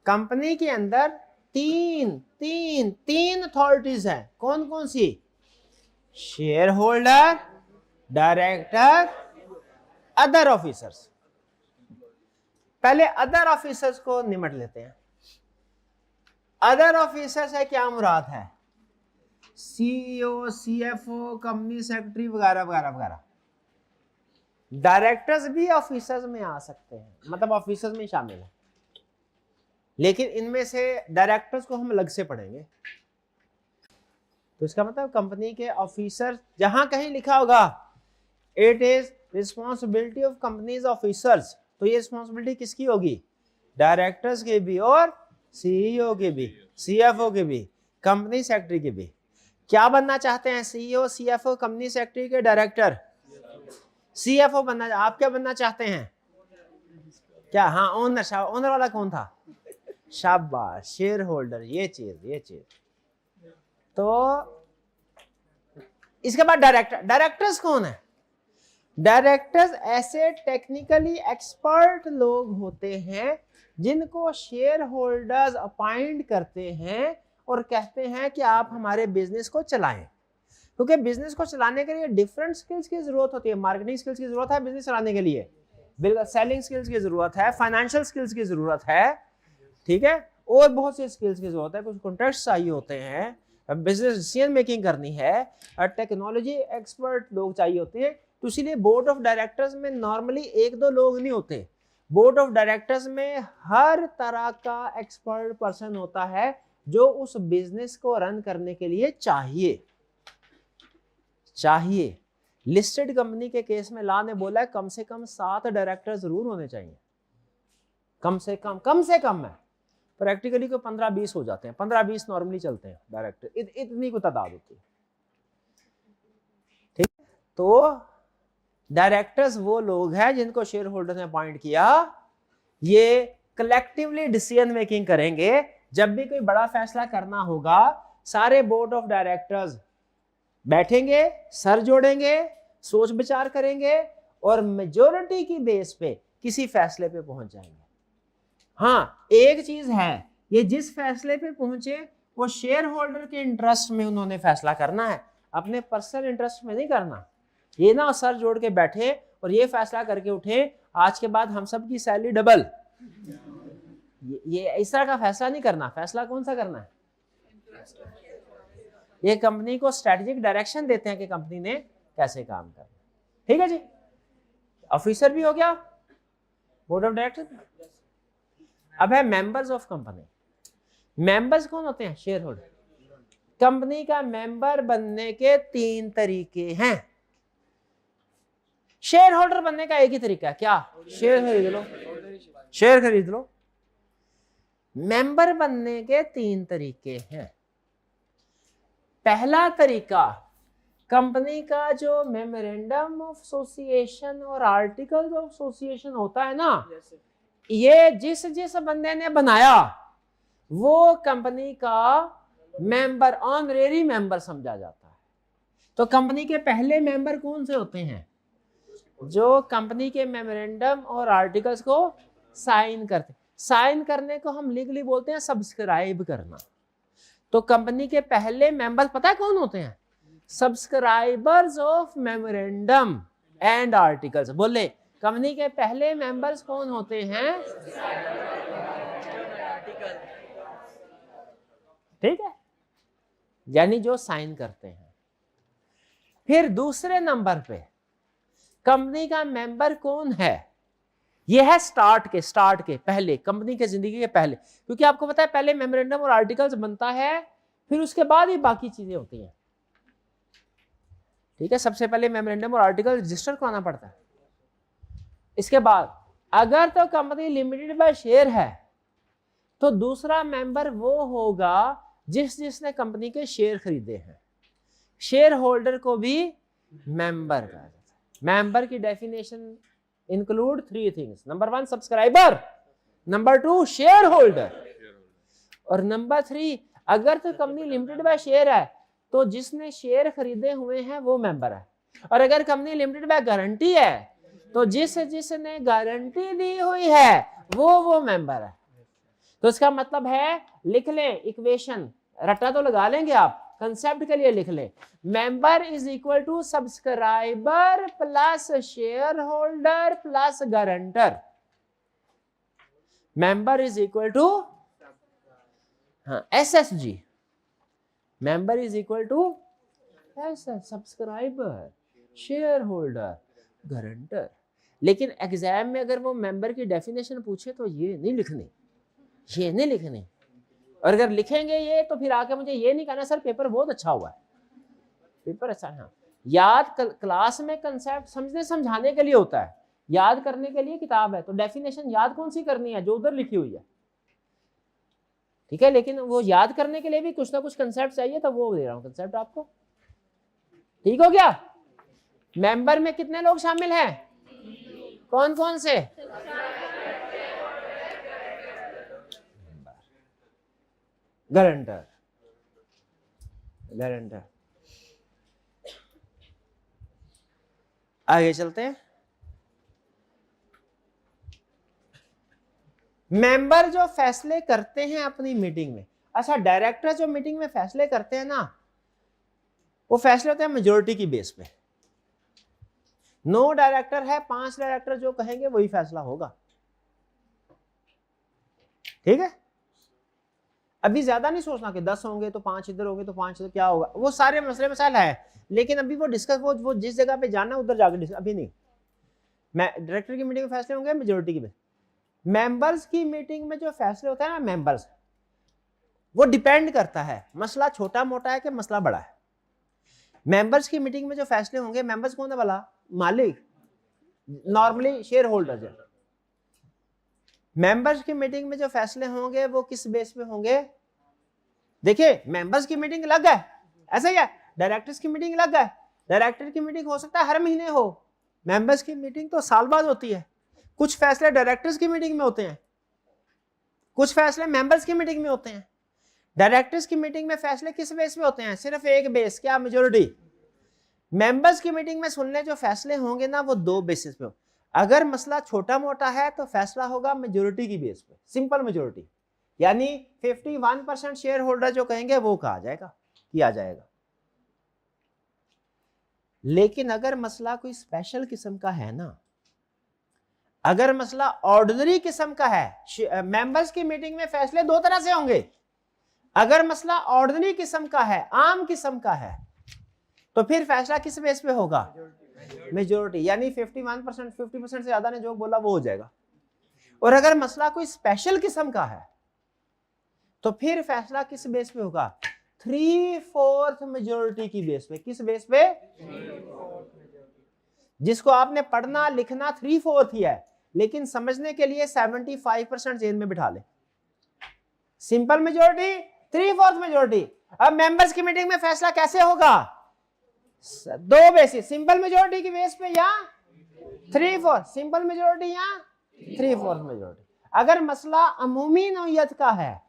कंपनी के अंदर तीन अथॉरिटीज हैं। कौन कौन सी? Share holder, director, other officers. पहले अदर ऑफिसर्स को निमट लेते हैं। अदर ऑफिसर्स है क्या मुराद है? सीईओ, सीएफओ, कंपनी सेक्रेटरी वगैरह वगैरह वगैरह। डायरेक्टर्स भी ऑफिसर्स में आ सकते हैं, मतलब ऑफिसर्स में शामिल है, लेकिन इनमें से डायरेक्टर्स को हम अलग से पढ़ेंगे। तो इसका मतलब कंपनी के ऑफिसर, जहां कहीं लिखा होगा it is responsibility of companies officers, तो ये रिस्पॉन्सिबिलिटी किसकी होगी? डायरेक्टर्स की भी और सीईओ की भी, सीएफओ की भी, कंपनी सेक्रेटरी की भी। क्या बनना चाहते हैं? सीईओ, सीएफओ, कंपनी सेक्रेटरी के डायरेक्टर, सीएफओ बनना। आप क्या बनना चाहते हैं? क्या? हाँ, ओनर। ओनर वाला कौन था? शाबाश, शेयर होल्डर। ये चीज। तो इसके बाद डायरेक्टर। डायरेक्टर्स कौन है? डायरेक्टर्स ऐसे टेक्निकली एक्सपर्ट लोग होते हैं जिनको शेयर होल्डर्स अपॉइंट करते हैं और कहते हैं कि आप हमारे बिजनेस को चलाएं। क्योंकि बिजनेस को चलाने के लिए डिफरेंट स्किल्स की जरूरत होती है। मार्केटिंग स्किल्स की जरूरत है बिजनेस चलाने के लिए, बिल्कुल सेलिंग स्किल्स की जरूरत है, फाइनेंशियल स्किल्स की जरूरत है, ठीक है, और बहुत सी स्किल्स की जरूरत है, कुछ कॉन्टेक्ट्स चाहिए होते हैं, बिजनेस डिसीजन मेकिंग करनी है, टेक्नोलॉजी एक्सपर्ट लोग चाहिए होते हैं। तो इसीलिए बोर्ड ऑफ डायरेक्टर्स में नॉर्मली एक दो लोग नहीं होते, बोर्ड ऑफ डायरेक्टर्स में हर तरह का एक्सपर्ट पर्सन होता है जो उस बिजनेस को रन करने के लिए चाहिए। लिस्टेड कंपनी के केस में ला ने बोला है कम से कम 7 डायरेक्टर जरूर होने चाहिए, कम से कम है, प्रैक्टिकली को 15-20 हो जाते हैं, 15-20 नॉर्मली चलते हैं डायरेक्टर, इतनी को तादाद होती है, ठीक है। तो डायरेक्टर्स वो लोग हैं जिनको शेयर होल्डर ने अपॉइंट किया, ये कलेक्टिवली डिसीजन मेकिंग करेंगे। जब भी कोई बड़ा फैसला करना होगा सारे बोर्ड ऑफ डायरेक्टर्स बैठेंगे, सर जोड़ेंगे, सोच विचार करेंगे और मेजॉरिटी की बेस पे किसी फैसले पे पहुंच जाएंगे। हाँ, एक चीज है, ये जिस फैसले पे पहुंचे वो शेयर होल्डर के इंटरेस्ट में उन्होंने फैसला करना है, अपने पर्सनल इंटरेस्ट में नहीं करना। ये ना सर जोड़ के बैठे और ये फैसला करके उठे आज के बाद हम सब की सैलरी डबल, ये इस तरह का फैसला नहीं करना। फैसला कौन सा करना है? ये कंपनी को स्ट्रेटेजिक डायरेक्शन देते हैं कि कंपनी ने कैसे काम करना, ठीक है जी। ऑफिसर भी हो गया, बोर्ड ऑफ डायरेक्टर। अब है मेंबर्स ऑफ कंपनी। मेंबर्स कौन होते हैं? Share holder. कंपनी का मेंबर बनने के 3 तरीके हैं। शेयर होल्डर बनने का एक ही तरीका है, क्या? शेयर खरीद लो, शेयर खरीद लो। मेंबर बनने के 3 तरीके हैं। पहला तरीका, कंपनी का जो मेमोरेंडम ऑफ एसोसिएशन और आर्टिकल्स ऑफ एसोसिएशन होता है ना, ये जिस बंदे ने बनाया वो कंपनी का मेंबर, ऑनरेरी मेंबर समझा जाता है। तो कंपनी के पहले मेंबर कौन से होते हैं? जो कंपनी के मेमोरेंडम और आर्टिकल्स को साइन करते। साइन करने को हम लीगली बोलते हैं सब्सक्राइब करना। तो कंपनी के पहले मेंबर पता है कौन होते हैं? Subscribers of memorandum and articles. बोले, कंपनी के पहले मेंबर्स कौन होते हैं? ठीक है, यानी जो साइन करते हैं। फिर दूसरे नंबर पे कंपनी का मेंबर कौन है? यह है स्टार्ट के पहले, कंपनी के जिंदगी के पहले, क्योंकि आपको पता है पहले मेमोरेंडम और आर्टिकल्स बनता है, फिर उसके बाद ही बाकी चीजें होती हैं, ठीक है। सबसे पहले मेमोरेंडम और आर्टिकल रजिस्टर कराना पड़ता है। इसके बाद अगर तो कंपनी लिमिटेड बाय शेयर है तो दूसरा मेंबर वो होगा जिसने कंपनी के शेयर खरीदे हैं। शेयर होल्डर को भी मेंबर कहा जाता है। मेंबर की definition include 3 things. Number 1 subscriber, number 2 share holder, और नंबर 3 अगर तो कंपनी लिमिटेड बाय शेयर है तो जिसने शेयर खरीदे हुए हैं वो मेंबर है, और अगर कंपनी लिमिटेड बाय गारंटी है तो जिसने गारंटी दी हुई है वो मेंबर है। तो इसका मतलब है, लिख लें इक्वेशन, रट्टा तो लगा लेंगे आप, कंसेप्ट के लिए लिख लें, member is equal to subscriber plus share holder plus guarantor. Member is equal to SSG, member is equal to subscriber, share holder, guarantor. लेकिन एग्जाम में अगर वो मेंबर की डेफिनेशन पूछे तो ये नहीं लिखनी, और अगर लिखेंगे ये तो फिर आके मुझे ये नहीं कहना सर पेपर बहुत अच्छा हुआ है, पेपर अच्छा है। हाँ, याद क्लास में कंसेप्ट समझाने के लिए होता है, याद करने के लिए किताब है, तो डेफिनेशन याद कौन सी करनी है? जो उधर लिखी हुई है, ठीक है। लेकिन वो याद करने के लिए भी कुछ ना कुछ कंसेप्ट चाहिए, तो वो दे रहा हूं कंसेप्ट आपको, ठीक हो गया। मेंबर में कितने लोग शामिल हैं? कौन कौन से? गारंटर, आगे चलते हैं। मेंबर जो फैसले करते हैं अपनी मीटिंग में, अच्छा डायरेक्टर जो मीटिंग में फैसले करते हैं ना, वो फैसले होते हैं मेजॉरिटी की बेस पे। 9 डायरेक्टर है, 5 डायरेक्टर जो कहेंगे वही फैसला होगा। ठीक है, अभी ज्यादा नहीं सोचना कि 10 होंगे तो 5 इधर होंगे तो 5 इधर, क्या होगा, वो सारे मसले मसाइल है, लेकिन अभी वो डिस्कस, वो जिस जगह पे जाना उधर जाकर डिस्कस, अभी नहीं। मैं डायरेक्टर की मीटिंग में फैसले होंगे मेजोरिटी की। मेंबर्स की मीटिंग में जो फैसले होते हैं ना मेंबर्स, वो डिपेंड करता है मसला छोटा मोटा है कि मसला बड़ा है। मेंबर्स की मीटिंग में जो फैसले होंगे, मेंबर्स कौन है भला? मालिक, नॉर्मली शेयर होल्डर्स है। मेंबर्स की मीटिंग में जो फैसले होंगे वो किस बेस पे होंगे? देखिए, मेंबर्स की मीटिंग अलग है, ऐसा ही है। डायरेक्टर्स की मीटिंग अलग है। डायरेक्टर की मीटिंग हो सकता है हर महीने हो, मेंबर्स की मीटिंग तो साल बाद होती है। कुछ फैसले डायरेक्टर्स की मीटिंग में होते हैं, कुछ फैसले मेंबर्स की मीटिंग में होते हैं। डायरेक्टर्स की मीटिंग में फैसले किस बेस पे होते हैं? सिर्फ एक बेस, क्या? मेजोरिटी। मेंबर्स की मीटिंग में सुनने जो फैसले होंगे ना, वो 2 बेसिस पे हो। अगर मसला छोटा मोटा है तो फैसला होगा मेजोरिटी की बेस पे, सिंपल मेजोरिटी, यानी 51% शेयर होल्डर जो कहेंगे वो कहा जाएगा, किया जाएगा। लेकिन अगर मसला कोई स्पेशल किस्म का है ना, अगर मसला ऑर्डिनरी किस्म का है, मेंबर्स की मीटिंग में फैसले 2 तरह से होंगे। अगर मसला ऑर्डिनरी किस्म का है, आम किस्म का है, तो फिर फैसला किस बेस पे होगा? मेजोरिटी, यानी 51%, 50% से ज्यादा ने जो बोला वो हो जाएगा। और अगर मसला कोई स्पेशल किस्म का है तो फिर फैसला किस बेस पे होगा? 3/4 मेजोरिटी की बेस पे। किस बेस पे? जिसको आपने पढ़ना लिखना 3/4 ही है, लेकिन समझने के लिए 75% जेन में बिठा ले। Simple majority, 3/4 majority. अब मेंबर्स की मीटिंग में फैसला कैसे होगा? 2 बेसिस, सिंपल मेजोरिटी की बेस पे या 3/4, सिंपल मेजोरिटी या 3/4 मेजोरिटी। अगर मसला अमूमी नौयत का है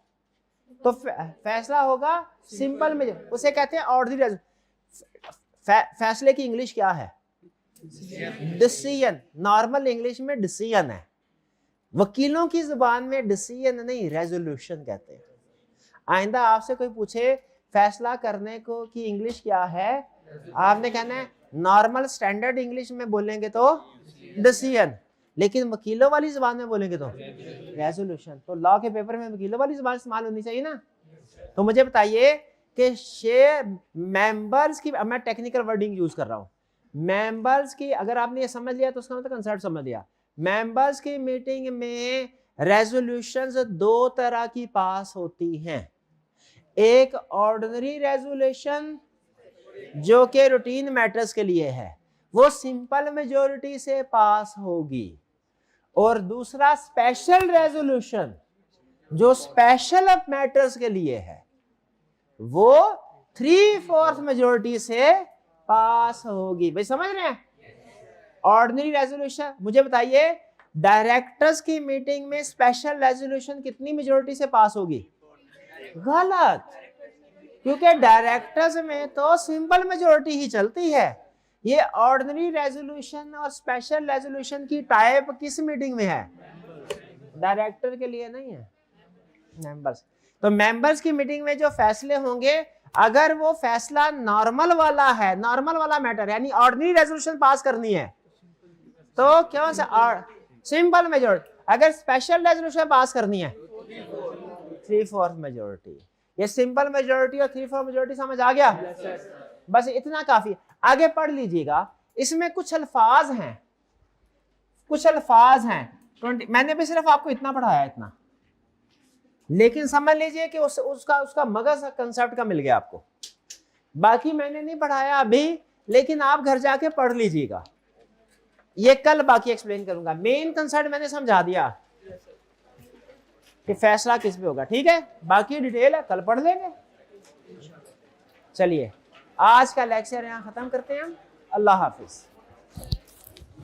तो फैसला होगा सिंपल मेजोरिटी, उसे कहते हैं ऑर्डिनरी। फैसले की इंग्लिश क्या है? डिसीजन। नॉर्मल इंग्लिश में डिसीजन है, वकीलों की जुबान में डिसीजन नहीं, रेजोल्यूशन कहते हैं। आइंदा आपसे कोई पूछे फैसला करने को की इंग्लिश क्या है, आपने कहना है नॉर्मल स्टैंडर्ड इंग्लिश में बोलेंगे तो डिसीजन, लेकिन वकीलों वाली जुबान में बोलेंगे तो रेजोल्यूशन। तो लॉ के पेपर में वकीलों वाली जुबान इस्तेमाल होनी चाहिए ना। तो मुझे बताइए कि शेयर मेंबर्स की, मैं टेक्निकल वर्डिंग यूज कर रहा हूं, मेंबर्स की, अगर आपने ये समझ लिया तो उसका मतलब कंसेप्ट समझ लिया। मेंबर्स की मीटिंग में रेजोल्यूशंस 2 तरह की पास होती हैं। एक ऑर्डिनरी रेजोल्यूशन जो कि रूटीन मैटर्स के लिए है, वो सिंपल मेजोरिटी से पास होगी, और दूसरा स्पेशल रेजोल्यूशन जो स्पेशल मैटर्स के लिए है, वो 3/4 मेजोरिटी से पास होगी। भाई समझ रहे हैं? ऑर्डिनरी रेजोल्यूशन, मुझे बताइए डायरेक्टर्स की मीटिंग में स्पेशल रेजोल्यूशन कितनी मेजोरिटी से पास होगी? गलत, क्योंकि डायरेक्टर्स में तो सिंपल मेजोरिटी ही चलती है। ये ऑर्डिनरी रेजोल्यूशन और स्पेशल रेजोल्यूशन की टाइप किस मीटिंग में है? डायरेक्टर के लिए नहीं है, मेंबर्स। तो मेंबर्स की मीटिंग में जो फैसले होंगे, अगर वो फैसला नॉर्मल वाला है, नॉर्मल वाला मैटर, यानी ऑर्डिनरी रेजोल्यूशन पास करनी है, तो क्यों से सिंपल मेजोरिटी। अगर स्पेशल रेजोल्यूशन पास करनी है 3/4 मेजोरिटी। ये सिंपल मेजोरिटी और 3/4 मेजोरिटी समझ आ गया? बस इतना काफी। आगे पढ़ लीजिएगा, इसमें कुछ अल्फाज हैं, कुछ अल्फाज हैं 20, मैंने भी सिर्फ आपको इतना पढ़ाया, इतना, लेकिन समझ लीजिए कि उसका मगज कंसेप्ट का मिल गया आपको। बाकी मैंने नहीं पढ़ाया अभी, लेकिन आप घर जाके पढ़ लीजिएगा, ये कल बाकी एक्सप्लेन करूंगा। मेन कंसेप्ट मैंने समझा दिया कि फैसला किस पे होगा, ठीक है? बाकी डिटेल है कल पढ़ लेंगे। चलिए आज का लेक्चर यहाँ खत्म करते हैं हम। अल्लाह हाफिज।